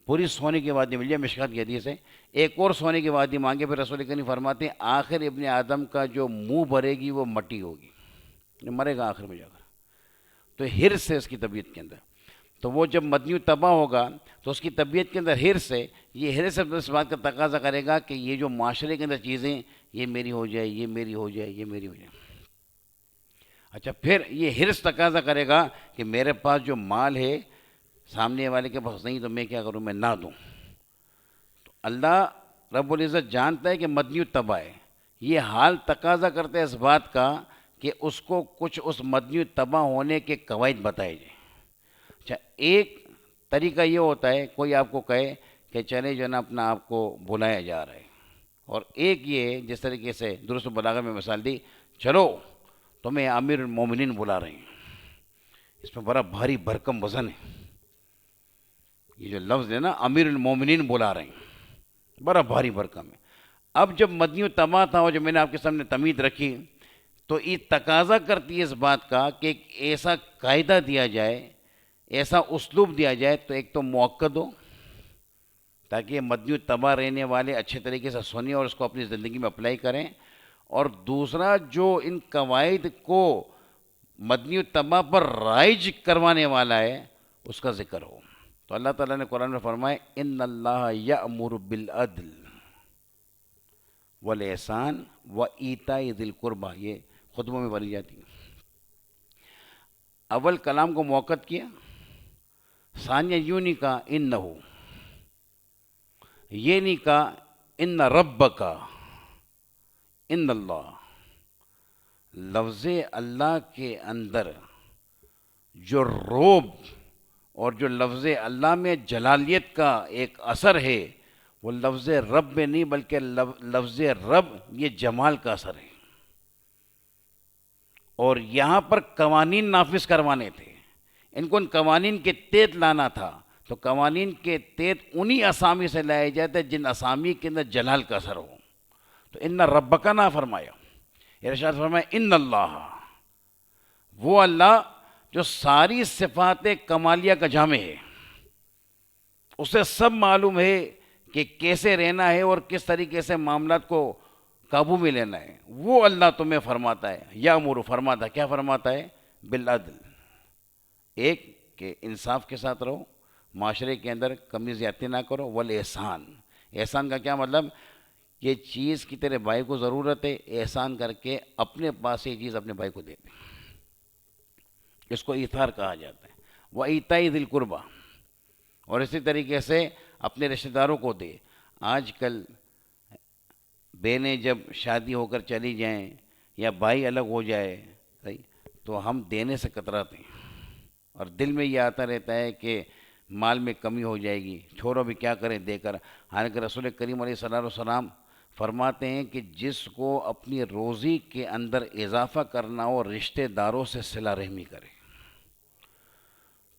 پوری سونے کی وادی مل جائے، مشکات کی حدیث ہے، ایک اور سونے کی وادی مانگے. پھر رسول کریم فرماتے ہیں آخر ابن آدم کا جو منہ بھرے گی وہ مٹی ہوگی، مرے گا آخر میں جا کر. تو حرص ہے اس کی طبیعت کے اندر. تو وہ جب مدنی و طبع ہوگا تو اس کی طبیعت کے اندر حرص ہے. یہ حرص اس بات کا تقاضا کرے گا کہ یہ جو معاشرے کے اندر چیزیں، یہ میری ہو جائے، یہ میری ہو جائے، یہ میری ہو جائے. اچھا پھر یہ حرص تقاضا کرے گا کہ میرے پاس جو مال ہے سامنے والے کے پاس نہیں تو میں کیا کروں، میں نہ دوں. تو اللہ رب العزت جانتا ہے کہ مدنی و طبع ہے. یہ حال تقاضا کرتا ہے اس بات کا کہ اس کو کچھ اس مدنی و طبع ہونے کے قواعد بتائے جائیں. اچھا ایک طریقہ یہ ہوتا ہے، کوئی آپ کو کہے کہ چلے جو ہے نا اپنا آپ کو بلایا جا رہا ہے، اور ایک یہ جس طریقے سے درست بلاغہ میں مثال دی، چلو تمہیں امیر المومنین بلا رہے ہیں. اس میں بڑا بھاری بھرکم وزن ہے. یہ جو لفظ ہے نا امیر المومنین بلا رہے ہیں، بڑا بھاری بھرکم ہے. اب جب مدنی و طبع تھا اور جب میں نے آپ کے سامنے تمید رکھی تو یہ تقاضا کرتی ہے اس بات کا کہ ایک ایسا قاعدہ دیا جائے، ایسا اسلوب دیا جائے. تو ایک تو موقع ہو تاکہ یہ مدنی و طبع رہنے والے اچھے طریقے سے سنیں اور اس کو اپنی زندگی میں اپلائی کریں. اور دوسرا جو ان قواعد کو مدنی و طبع پر رائج کروانے والا ہے اس کا ذکر ہو. تو اللہ تعالیٰ نے قرآن میں فرمائے ان اللہ یأمر بالعدل والاحسان وایتاء ذی القربی. یہ خطبوں میں پڑھی جاتی ہے. اول کلام کو موقت کیا، ثانیہ یوں نہیں کہا انہو، یہ نہیں کہا ان ربک، ان اللہ. لفظ اللہ کے اندر جو روب اور جو لفظ اللہ میں جلالیت کا ایک اثر ہے وہ لفظ رب میں نہیں بلکہ لفظ رب یہ جمال کا اثر ہے. اور یہاں پر قوانین نافذ کروانے تھے، ان کو ان قوانین کے تحت لانا تھا. تو قوانین کے تحت انہی اسامی سے لائے جاتے جن اسامی کے اندر جلال کا اثر ہو. تو ان ربک نہ فرمایا، ارشاد فرمایا ان اللہ، وہ اللہ جو ساری صفات کمالیہ کا جامع ہے. اسے سب معلوم ہے کہ کیسے رہنا ہے اور کس طریقے سے معاملات کو قابو میں لینا ہے. وہ اللہ تمہیں فرماتا ہے، یامر فرماتا ہے. کیا فرماتا ہے؟ بالعدل. ایک کہ انصاف کے ساتھ رہو، معاشرے کے اندر کمی زیادتی نہ کرو. والاحسان، احسان کا کیا مطلب؟ یہ چیز کی تیرے بھائی کو ضرورت ہے، احسان کر کے اپنے پاس یہ چیز اپنے بھائی کو دے دے. اس کو ایثار کہا جاتا ہے. وَإِيتَاءِ ذِي الْقُرْبَىٰ، اور اسی طریقے سے اپنے رشتہ داروں کو دے. آج کل بہنیں جب شادی ہو کر چلی جائیں یا بھائی الگ ہو جائے تو ہم دینے سے کتراتے ہیں، اور دل میں یہ آتا رہتا ہے کہ مال میں کمی ہو جائے گی، چھوڑو بھی کیا کریں دے کر. حالانکہ رسول کریم علیہ السلام فرماتے ہیں کہ جس کو اپنی روزی کے اندر اضافہ کرنا ہو رشتہ داروں سے صلہ رحمی کرے.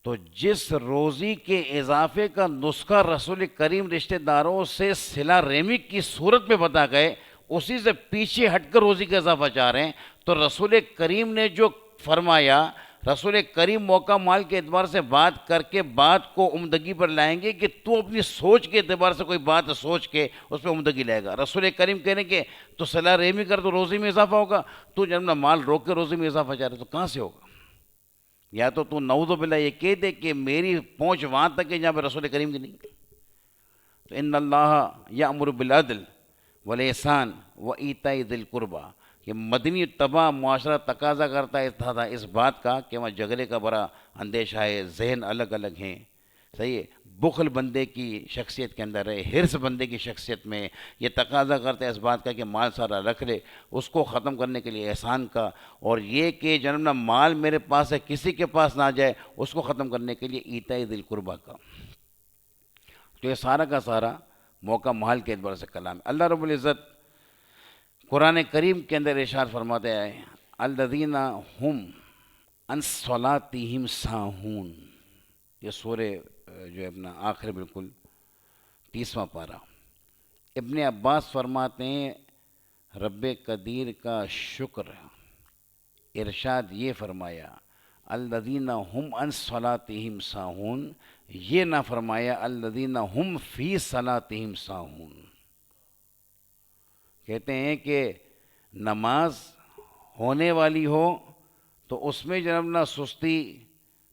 تو جس روزی کے اضافے کا نسخہ رسول کریم رشتہ داروں سے صلہ رحمی کی صورت میں بتا گئے، اسی سے پیچھے ہٹ کر روزی کا اضافہ چاہ رہے ہیں. تو رسول کریم نے جو فرمایا، رسول کریم موقع مال کے اعتبار سے بات کر کے بات کو عمدگی پر لائیں گے کہ تو اپنی سوچ کے اعتبار سے کوئی بات سوچ کے اس پہ عمدگی لائے گا. رسول کریم کہنے کہ تو صلہ رحمی کر تو روزی میں اضافہ ہوگا، تو جب نہ مال روک کے روزی میں اضافہ چاہ رہے تو کہاں سے ہوگا؟ یا تو نعوذ باللہ یہ کہہ دے کہ میری پہنچ وہاں تک ہے جہاں پہ رسول کریم کی نہیں. تو ان اللہ یأمر بالعدل والاحسان وایتاء ذی القربیٰ، یہ مدنی طبع معاشرہ تقاضا کرتا تھا اس بات کا کہ وہاں جھگڑے کا بڑا اندیشہ ہے، ذہن الگ الگ ہیں. صحیح ہے، بخل بندے کی شخصیت کے اندر ہے، حرص بندے کی شخصیت میں. یہ تقاضا کرتا ہے اس بات کا کہ مال سارا رکھ لے. اس کو ختم کرنے کے لیے احسان کا، اور یہ کہ جناب نہ مال میرے پاس ہے کسی کے پاس نہ جائے، اس کو ختم کرنے کے لیے ایتاء ذی القربیٰ کا. تو یہ سارا کا سارا موقع مال کے اعتبار سے کلام ہے. اللہ رب العزت قرآن کریم کے اندر ارشاد فرماتے ہیں الذین هم عن صلاتہم ساہون. یہ سورہ جو ہے اپنا آخر بالکل 30واں پارہ. ابن عباس فرماتے ہیں رب قدیر کا شکر، ارشاد یہ فرمایا الذین هم عن صلاتہم ساہون، یہ نہ فرمایا الذین هم فی صلاتہم ساہون. کہتے ہیں کہ نماز ہونے والی ہو تو اس میں جناب نہ سستی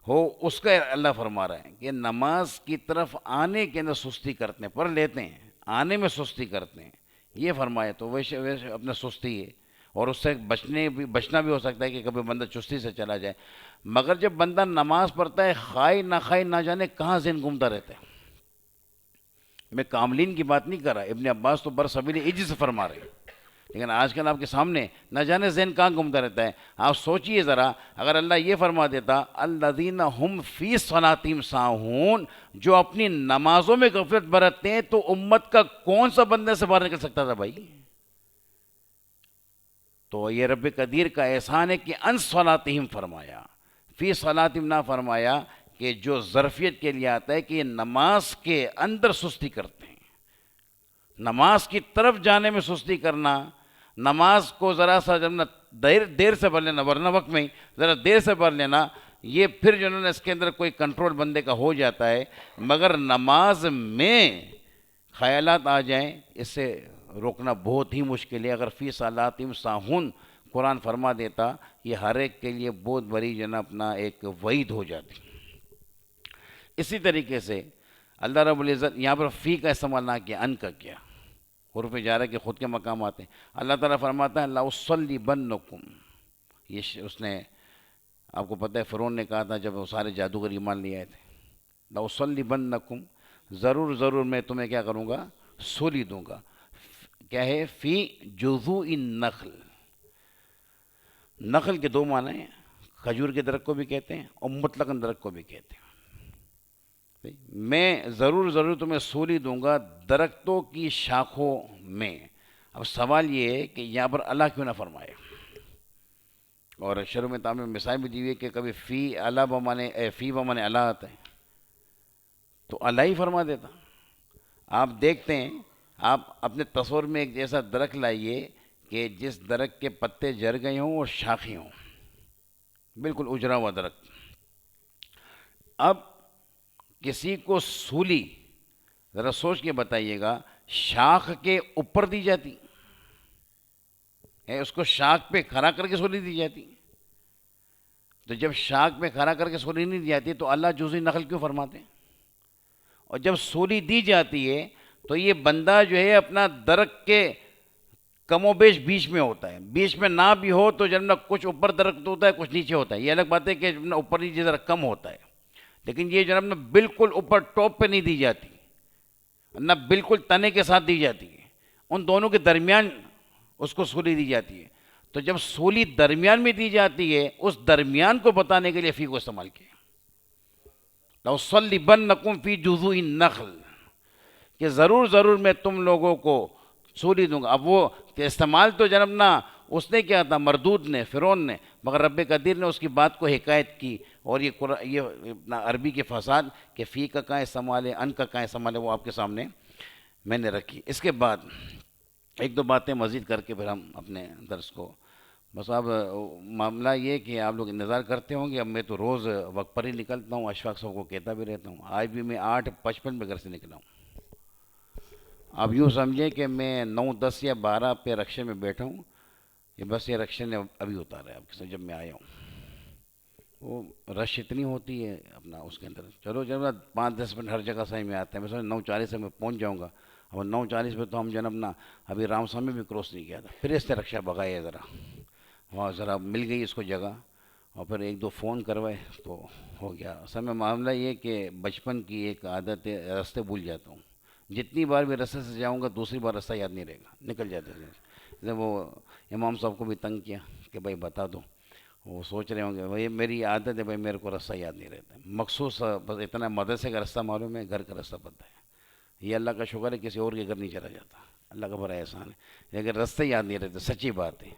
ہو، اس کا اللہ فرما رہا ہے کہ نماز کی طرف آنے کے اندر سستی کرتے ہیں، پڑھ لیتے ہیں، آنے میں سستی کرتے ہیں. یہ فرمایا تو ویسے اپنا سستی ہے، اور اس سے بچنا بھی ہو سکتا ہے کہ کبھی بندہ چستی سے چلا جائے. مگر جب بندہ نماز پڑھتا ہے خواہ نہ خواہ نہ جانے کہاں ذہن گھومتا رہتا ہے. میں کاملین کی بات نہیں کر رہا، ابن عباس تو برسبیل عجز سے فرما رہے ہیں، لیکن آج کل آپ کے سامنے نہ جانے ذہن کہاں گھومتا رہتا ہے. آپ سوچئے ذرا، اگر اللہ یہ فرما دیتا الذین هم فی صلاتہم ساہون، جو اپنی نمازوں میں غفلت برتتے ہیں، تو امت کا کون سا بندے سے باہر نکل سکتا تھا بھائی؟ تو یہ رب قدیر کا احسان ہے کہ ان صلاتہم فرمایا، فی صلاتہم نہ فرمایا، کہ جو ظرفیت کے لیے آتا ہے کہ یہ نماز کے اندر سستی کرتے ہیں. نماز کی طرف جانے میں سستی کرنا، نماز کو ذرا سا جب دیر سے پڑھ لینا، ورنہ وقت میں ہی ذرا دیر سے پڑھ لینا، یہ پھر جو ہے اس کے اندر کوئی کنٹرول بندے کا ہو جاتا ہے. مگر نماز میں خیالات آ جائیں، اس سے روکنا بہت ہی مشکل ہے. اگر فی صلاتہم ساہون قرآن فرما دیتا، یہ ہر ایک کے لیے بہت بڑی جناب اپنا ایک وعید ہو جاتی. اسی طریقے سے اللہ رب العزت یہاں پر فی کا استعمال نہ کیا، ان کا کیا. حروف جارہ کے خود کے مقامات ہیں. اللہ تعالیٰ فرماتا ہے لَأُصَلِّبَنَّكُمْ، یہ اس نے آپ کو پتہ ہے فرعون نے کہا تھا جب وہ سارے جادوگر ایمان لے آئے تھے، لَأُصَلِّبَنَّكُمْ، ضرور میں تمہیں کیا کروں گا، سولی دوں گا. کیا ہے؟ فی جذوع النخل. نخل کے دو معنی ہیں، کھجور کے درخت کو بھی کہتے ہیں اور مطلقاً درخت کو بھی کہتے ہیں. میں ضرور تمہیں سولی دوں گا درختوں کی شاخوں میں. اب سوال یہ ہے کہ یہاں پر اللہ کیوں نہ فرمائے؟ اور شروع میں تعمیر مثال بھی دی ہوئی ہے کہ کبھی فی بمانے اللہ آتا ہے تو اللہ ہی فرما دیتا. آپ دیکھتے ہیں، آپ اپنے تصور میں ایک جیسا درخت لائیے کہ جس درخت کے پتے جھڑ گئے ہوں اور شاخیں ہوں، بالکل اجڑا ہوا درخت. اب کسی کو سولی ذرا سوچ کے بتائیے گا، شاخ کے اوپر دی جاتی ہے، اس کو شاخ پہ کھڑا کر کے سولی دی جاتی؟ تو جب شاخ پہ کھڑا کر کے سولی نہیں دی جاتی تو اللہ جزوی نخل کیوں فرماتے ہیں؟ اور جب سولی دی جاتی ہے تو یہ بندہ جو ہے اپنا درخت کے کم و بیش بیچ میں ہوتا ہے، بیچ میں نہ بھی ہو تو جب نہ کچھ اوپر درخت ہوتا ہے کچھ نیچے ہوتا ہے، یہ الگ بات ہے کہ جب نہ اوپر نیچے ذرا کم ہوتا ہے، لیکن یہ جناب نہ بالکل اوپر ٹاپ پہ نہیں دی جاتی، نہ بالکل تنے کے ساتھ دی جاتی ہے، ان دونوں کے درمیان اس کو سولی دی جاتی ہے۔ تو جب سولی درمیان میں دی جاتی ہے، اس درمیان کو بتانے کے لیے فی کو استعمال کیا، لَأُصَلِّبَنَّكُمْ فِي جُذُوعِ النَّخْلِ، کہ ضرور ضرور میں تم لوگوں کو سولی دوں گا۔ اب وہ استعمال تو جناب نا اس نے کیا تھا، مردود نے، فرعون نے، مگر رب قدیر نے اس کی بات کو حکایت کی، اور یہ عربی کے فساد کہ فی کا کہاں استعمال ہے، ان کا کہاں استعمال ہے، وہ آپ کے سامنے میں نے رکھی۔ اس کے بعد ایک دو باتیں مزید کر کے پھر ہم اپنے درس کو، بس اب معاملہ یہ کہ آپ لوگ انتظار کرتے ہوں گے، اب میں تو روز وقت پر ہی نکلتا ہوں، اشفاق صاحب کو کہتا بھی رہتا ہوں، آج بھی میں 8:55 میں گھر سے نکلا ہوں۔ اب یوں سمجھیں کہ میں 9:10 یا 12 پہ رکشے میں بیٹھا ہوں، یہ بس یہ رکشے نے ابھی اتارا ہے اب جب میں آیا ہوں۔ وہ رش اتنی ہوتی ہے اپنا اس کے اندر، چلو جب 5-10 منٹ ہر جگہ صحیح میں آتا ہے، میں سمجھا 9:40 سے میں پہنچ جاؤں گا، اور 9:40 پہ تو ہم جناب نا ابھی رام سوامی بھی کراس نہیں کیا تھا، پھر اس سے رکشہ بگایا ذرا، وہاں ذرا مل گئی اس کو جگہ، اور پھر ایک دو فون کروائے تو ہو گیا۔ اصل میں معاملہ یہ کہ بچپن کی ایک عادت ہے، راستے بھول جاتا ہوں، جتنی بار بھی راستے سے جاؤں گا دوسری بار راستہ یاد نہیں رہے گا، نکل جاتے ہیں۔ جب وہ امام صاحب کو بھی تنگ کیا کہ بھائی بتا دو، وہ سوچ رہے ہوں گے بھائی میری عادت ہے، بھائی میرے کو راستہ یاد نہیں رہتا، مخصوص بس اتنا مدرسے کا راستہ معلوم ہے، گھر کا راستہ پتہ ہے، یہ اللہ کا شکر ہے کسی اور کے گھر نہیں چلا جاتا، اللہ کا بڑا احسان ہے، لیکن راستے یاد نہیں رہتے، سچی بات ہے،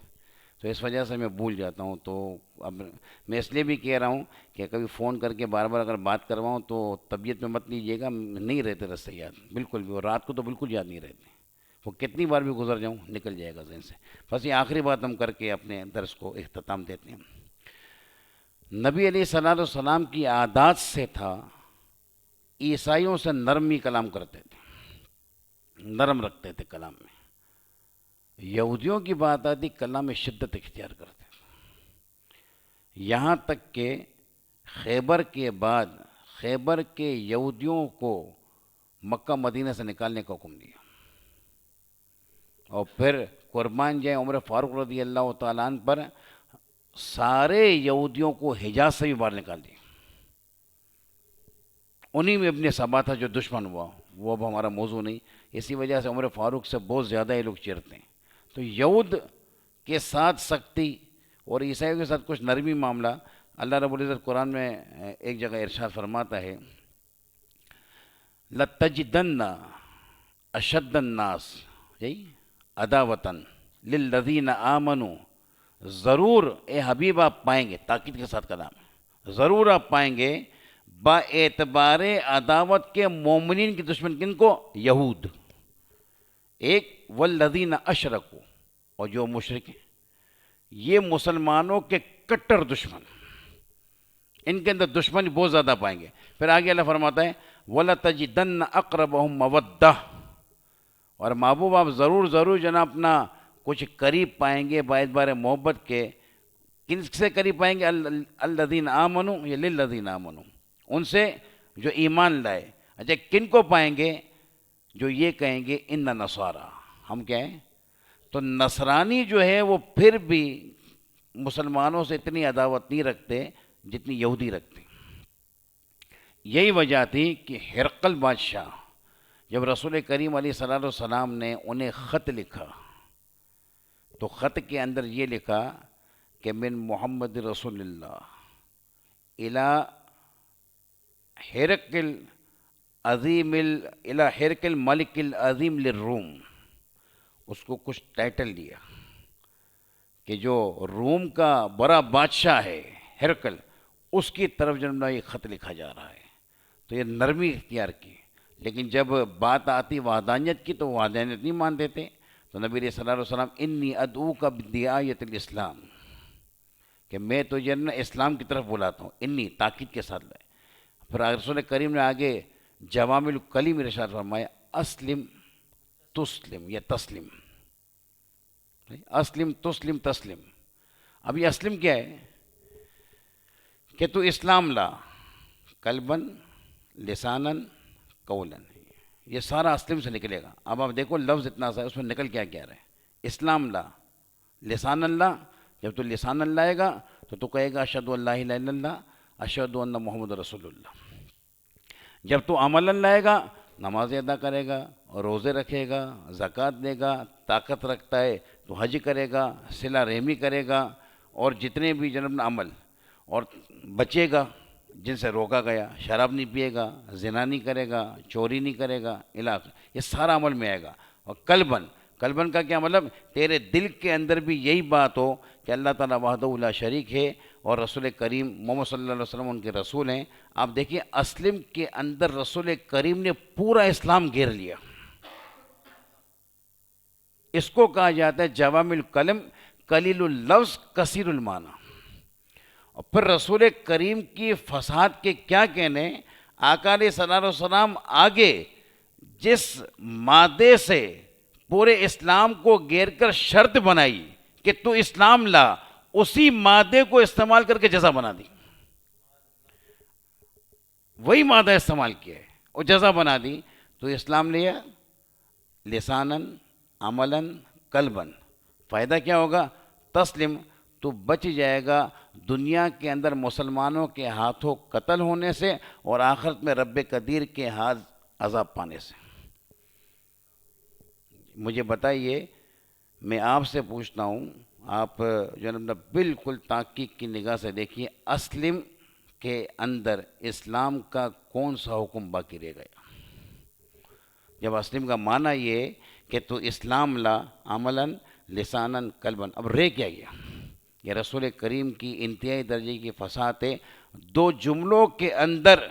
تو اس وجہ سے میں بھول جاتا ہوں۔ تو اب میں اس لیے بھی کہہ رہا ہوں کہ کبھی فون کر کے بار بار اگر بات کرواؤں تو طبیعت میں مت لیجیے گا، نہیں رہتے راستے یاد بالکل بھی، اور رات کو تو بالکل یاد نہیں رہتے، وہ کتنی بار بھی گزر جاؤں نکل جائے گا ذہن سے۔ بس یہ آخری بات ہم کر کے اپنے درس کو اختتام دیتے ہیں۔ نبی علیہ الصلوۃ والسلام کی عادات سے تھا، عیسائیوں سے نرمی کلام کرتے تھے، نرم رکھتے تھے کلام میں، یہودیوں کی بات آتی کلام میں شدت اختیار کرتے تھے، یہاں تک کہ خیبر کے بعد خیبر کے یہودیوں کو مکہ مدینہ سے نکالنے کا حکم دیا، اور پھر قربان جائے عمر فاروق رضی اللہ تعالیٰ عنہ پر سارے یہودیوں کو حجاز سے بھی باہر نکال دیا، انہی میں ابن سبا تھا جو دشمن ہوا، وہ اب ہمارا موضوع نہیں، اسی وجہ سے عمر فاروق سے بہت زیادہ یہ لوگ چیرتے ہیں۔ تو یہود کے ساتھ سختی اور عیسائیوں کے ساتھ کچھ نرمی معاملہ، اللہ رب العزت قرآن میں ایک جگہ ارشاد فرماتا ہے لَتَجِدَنَّ أَشَدَّ النَّاسِ عَدَاوَةً لِلَّذِينَ آمَنُوا، ضرور اے حبیب آپ پائیں گے، تاکید کے ساتھ کلام ہے، ضرور آپ پائیں گے با اعتبار عداوت کے مومنین کی دشمن کن کو؟ یہود، ایک والذین اشرکوا، اور جو مشرک ہیں یہ مسلمانوں کے کٹر دشمن، ان کے اندر دشمنی بہت زیادہ پائیں گے۔ پھر آگے اللہ فرماتا ہے وَلَتَجِدَنَّ أَقْرَبَهُمْ مَوَدَّةً، اور محبوب آپ ضرور ضرور جناب اپنا کچھ قریب پائیں گے با اعتبار محبت کے، کن سے قریب پائیں گے؟ الذین آمنوا یا للذین آمنوا، ان سے جو ایمان لائے۔ اچھا کن کو پائیں گے؟ جو یہ کہیں گے ان نصارا، ہم کیا ہیں؟ تو نصرانی جو ہے وہ پھر بھی مسلمانوں سے اتنی عداوت نہیں رکھتے جتنی یہودی رکھتے۔ یہی وجہ تھی کہ ہرقل بادشاہ جب رسول کریم علیہ الصلوۃ والسلام نے انہیں خط لکھا تو خط کے اندر یہ لکھا کہ من محمد رسول اللہ الی ہرقل عظیم الی ہرقل ملک العظیم للروم، اس کو کچھ ٹائٹل دیا کہ جو روم کا بڑا بادشاہ ہے ہرقل، اس کی طرف جب یہ خط لکھا جا رہا ہے، تو یہ نرمی اختیار کی۔ لیکن جب بات آتی وحدانیت کی تو وحدانیت نہیں مانتے تھے، تو نبی علیہ الصلوۃ والسلام انی ادعوک بدعایت الاسلام، کہ میں تو اسلام کی طرف بلاتا ہوں، انی تاکید کے ساتھ لائے۔ پھر رسول کریم نے آگے جوام الکلم ارشاد فرمایا اسلم تسلم یا تسلم، اسلم تسلم تسلم. اب یہ اسلم کیا ہے کہ تو اسلام لا، قلباً لساناً قولاً، یہ سارا اسلم سے نکلے گا. اب آپ دیکھو لفظ اتنا سا ہے، اس میں نکل کیا کیا رہا ہے. اسلام لا، لسان اللہ، جب تو لسان اللہ لائے گا تو کہے گا اشہدو ان لا الہ الا اللہ، اشہدو ان محمد رسول اللہ. جب تو عمل لائے گا، نماز ادا کرے گا، روزے رکھے گا، زکوٰۃ دے گا، طاقت رکھتا ہے تو حج کرے گا، صلہ رحمی کرے گا، اور جتنے بھی جناب عمل، اور بچے گا جن سے روکا گیا، شراب نہیں پیے گا، زنا نہیں کرے گا، چوری نہیں کرے گا، علاقہ، یہ سارا عمل میں آئے گا. اور قلباً کا کیا مطلب، تیرے دل کے اندر بھی یہی بات ہو کہ اللہ تعالیٰ وحدہ لا شریک ہے اور رسول کریم محمد صلی اللہ علیہ وسلم ان کے رسول ہیں. آپ دیکھیے اسلم کے اندر رسول کریم نے پورا اسلام گھیر لیا. اس کو کہا جاتا ہے جوامع الکلم، قلیل اللفظ کثیر المعنی. اور پھر رسول کریم کی فصاحت کے کیا کہنے، آقا علیہ صلی اللہ علیہ وسلم آگے جس مادے سے پورے اسلام کو گھیر کر شرط بنائی کہ تو اسلام لا، اسی مادے کو استعمال کر کے جزا بنا دی. وہی مادہ استعمال کیا ہے اور جزا بنا دی. تو اسلام لیا لساناً، عملاً، قلباً. فائدہ کیا ہوگا، تسلم، تو بچ جائے گا دنیا کے اندر مسلمانوں کے ہاتھوں قتل ہونے سے اور آخرت میں رب قدیر کے ہاتھ عذاب پانے سے. مجھے بتائیے، میں آپ سے پوچھتا ہوں، آپ جناب بالکل تحقیق کی نگاہ سے دیکھیے، اسلم کے اندر اسلام کا کون سا حکم باقی رہ گیا؟ جب اسلم کا معنی یہ کہ تو اسلام لا، عملاً، لساناً، قلباً، اب رہ کیا گیا؟ یہ رسول کریم کی انتہائی درجے کی فصاحت ہے. دو جملوں کے اندر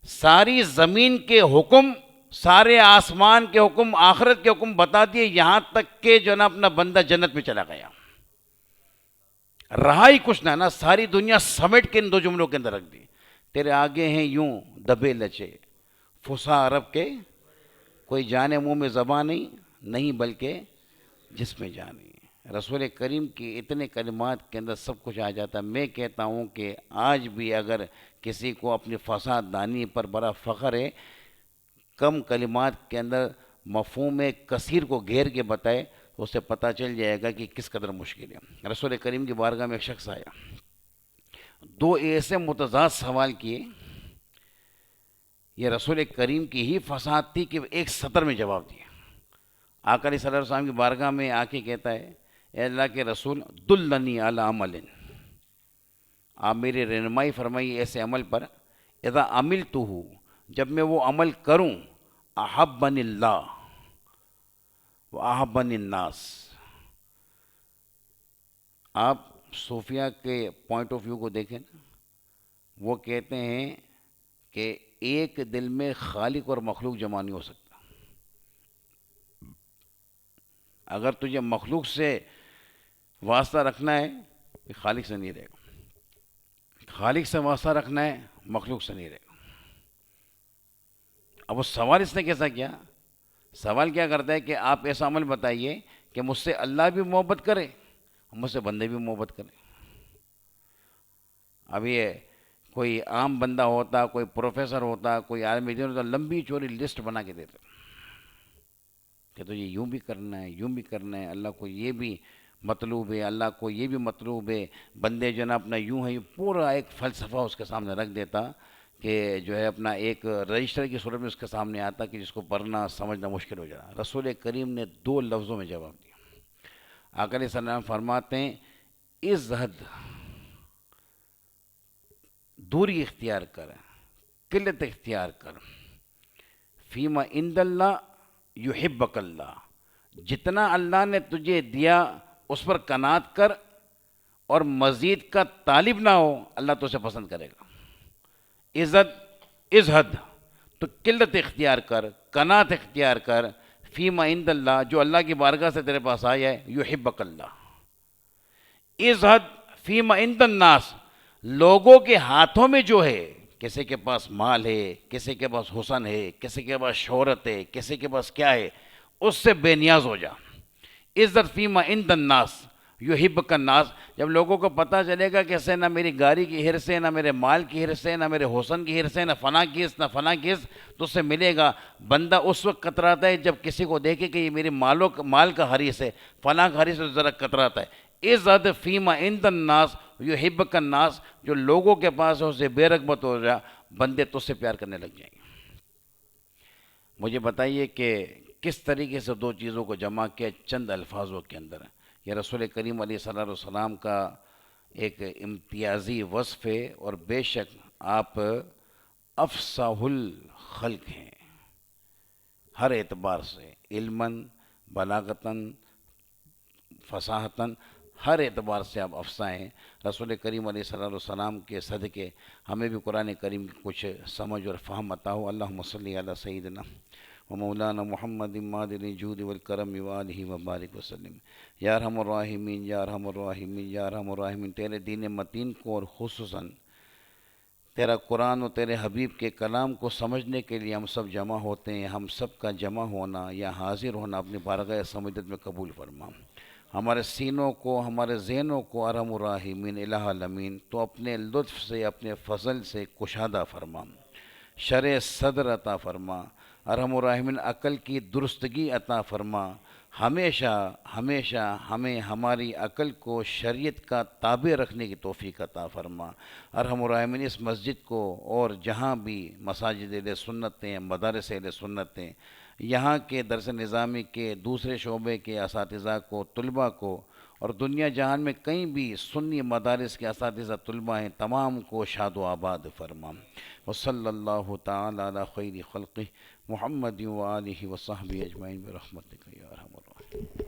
ساری زمین کے حکم، سارے آسمان کے حکم، آخرت کے حکم بتا دیے، یہاں تک کہ جو نا اپنا بندہ جنت میں چلا گیا. رہا ہی کچھ نہ، ساری دنیا سمیٹ کے ان دو جملوں کے اندر رکھ دی. تیرے آگے ہیں یوں دبے لچے فصاح عرب کے، کوئی جانے منہ میں زبان نہیں بلکہ جس میں جان نہیں. رسول کریم کی اتنے کلمات کے اندر سب کچھ آ جاتا ہے. میں کہتا ہوں کہ آج بھی اگر کسی کو اپنی فصاحت دانی پر بڑا فخر ہے، کم کلمات کے اندر مفہوم کثیر کو گھیر کے بتائے تو اسے پتہ چل جائے گا کہ کس قدر مشکل ہے. رسول کریم کی بارگاہ میں ایک شخص آیا، دو ایسے متضاد سوال کیے. یہ رسول کریم کی ہی فصاحت تھی کہ ایک سطر میں جواب دیا. آقا علیہ صلی اللہ علیہ وسلم کی بارگاہ میں آ کے کہتا ہے، اے اللہ کے رسول، دلنی علی عمل، آپ میری رہنمائی فرمائیے ایسے عمل پر، اذا عملتہ، جب میں وہ عمل کروں، احبنی اللہ و احبنی الناس. آپ صوفیہ کے پوائنٹ آف ویو کو دیکھیں، وہ کہتے ہیں کہ ایک دل میں خالق اور مخلوق جمع نہیں ہو سکتا. اگر تجھے مخلوق سے واسطہ رکھنا ہے تو خالق سے نہیں رہے گا، خالق سے واسطہ رکھنا ہے مخلوق سے نہیں رہے گا. اب وہ سوال اس نے کیسا کیا؟ سوال کیا کرتا ہے کہ آپ ایسا عمل بتائیے کہ مجھ سے اللہ بھی محبت کرے، مجھ سے بندے بھی محبت کرے. اب یہ کوئی عام بندہ ہوتا، کوئی پروفیسر ہوتا، کوئی عالم دین ہوتا، لمبی چوری لسٹ بنا کے دیتا کہ تو یہ یوں بھی کرنا ہے، یوں بھی کرنا ہے، اللہ کو یہ بھی مطلوب ہے، اللہ کو یہ بھی مطلوب ہے، بندے جو ہے نا اپنا یوں ہے، پورا ایک فلسفہ اس کے سامنے رکھ دیتا کہ جو ہے اپنا ایک رجسٹر کی صورت میں اس کے سامنے آتا کہ جس کو پڑھنا سمجھنا مشکل ہو جائے. رسول کریم نے دو لفظوں میں جواب دیا. آقا علیہ السلام فرماتے ہیں، ازہد، دوری اختیار کر، قلت اختیار کر، فیما عند اللہ یحبک اللہ، جتنا اللہ نے تجھے دیا اس پر قناعت کر اور مزید کا طالب نہ ہو، اللہ تو اسے پسند کرے گا. ازہد، تو قلت اختیار کر، قناعت اختیار کر، فیما عند اللہ، جو اللہ کی بارگاہ سے تیرے پاس آیا ہے، یحبک اللہ. ازہد فیما عند الناس، لوگوں کے ہاتھوں میں جو ہے کسی کے پاس مال ہے، کسی کے پاس حسن ہے، کسی کے پاس شہرت ہے، کسی کے پاس کیا ہے، اس سے بے نیاز ہو جا. عزت فیما عند الناس یحبک الناس. جب لوگوں کو پتہ چلے گا کہ ایسے نہ میری گاڑی کی حرص ہے، نہ میرے مال کی حرص ہے، نہ میرے حسن کی حرص ہے، نہ فلاں کی حرص، نہ فلاں کی حرص، تو اس سے ملے گا. بندہ اس وقت کتراتا ہے جب کسی کو دیکھے کہ یہ میرے مال کا حریص ہے، فلاں کا حریص ہے، تو ذرا کتراتا ہے. عزت فیما عند الناس یحبک الناس. جو لوگوں کے پاس ہے اسے بے رغبت ہو جا، بندے تو سے پیار کرنے لگ جائیں گے. مجھے بتائیے کہ کس طریقے سے دو چیزوں کو جمع کیا چند الفاظوں کے اندر. یہ رسول کریم علیہ صلی السلام کا ایک امتیازی وصف ہے، اور بے شک آپ افصاح الخلق ہیں ہر اعتبار سے، علماً، بلاغتاً، فصاحتاً، ہر اعتبار سے آپ افصاح ہیں. رسول کریم علیہ صلی اللہ علیہ وسلم کے صدقے ہمیں بھی قرآن کریم کی کچھ سمجھ اور فہم عطا ہو. اللہم صلی علی سیدنا و مولانا محمد مادر الجود والکرم وآلہ وبارک وسلم. یا ارحم الراحمین، یا ارحم الراحمین، یا ارحم الراحمین. تیرے دین متین کو اور خصوصاً تیرا قرآن و تیرے حبیب کے کلام کو سمجھنے کے لیے ہم سب جمع ہوتے ہیں. ہم سب کا جمع ہونا یا حاضر ہونا اپنی بارگاہ سمجدت میں قبول فرما. ہمارے سینوں کو، ہمارے ذہنوں کو ارحم الراحمین الہ العالمین تو اپنے لطف سے، اپنے فضل سے کشادہ فرما. شرع صدر عطا فرما. ارحم الراحمین عقل کی درستگی عطا فرما. ہمیشہ ہمیشہ ہمیں ہماری عقل کو شریعت کا تابع رکھنے کی توفیق عطا فرما. ارحم الراحمین اس مسجد کو اور جہاں بھی مساجد اہل سنت ہیں، مدارس اہل سنت ہیں، یہاں کے درس نظامی کے دوسرے شعبے کے اساتذہ کو، طلباء کو، اور دنیا جہان میں کہیں بھی سنی مدارس کے اساتذہ طلباء ہیں، تمام کو شاد و آباد فرما. وصلی اللہ تعالی علی خیر خلقہ محمد و آلہ و صحبہ اجمعین برحمتک یا ارحم الراحمین.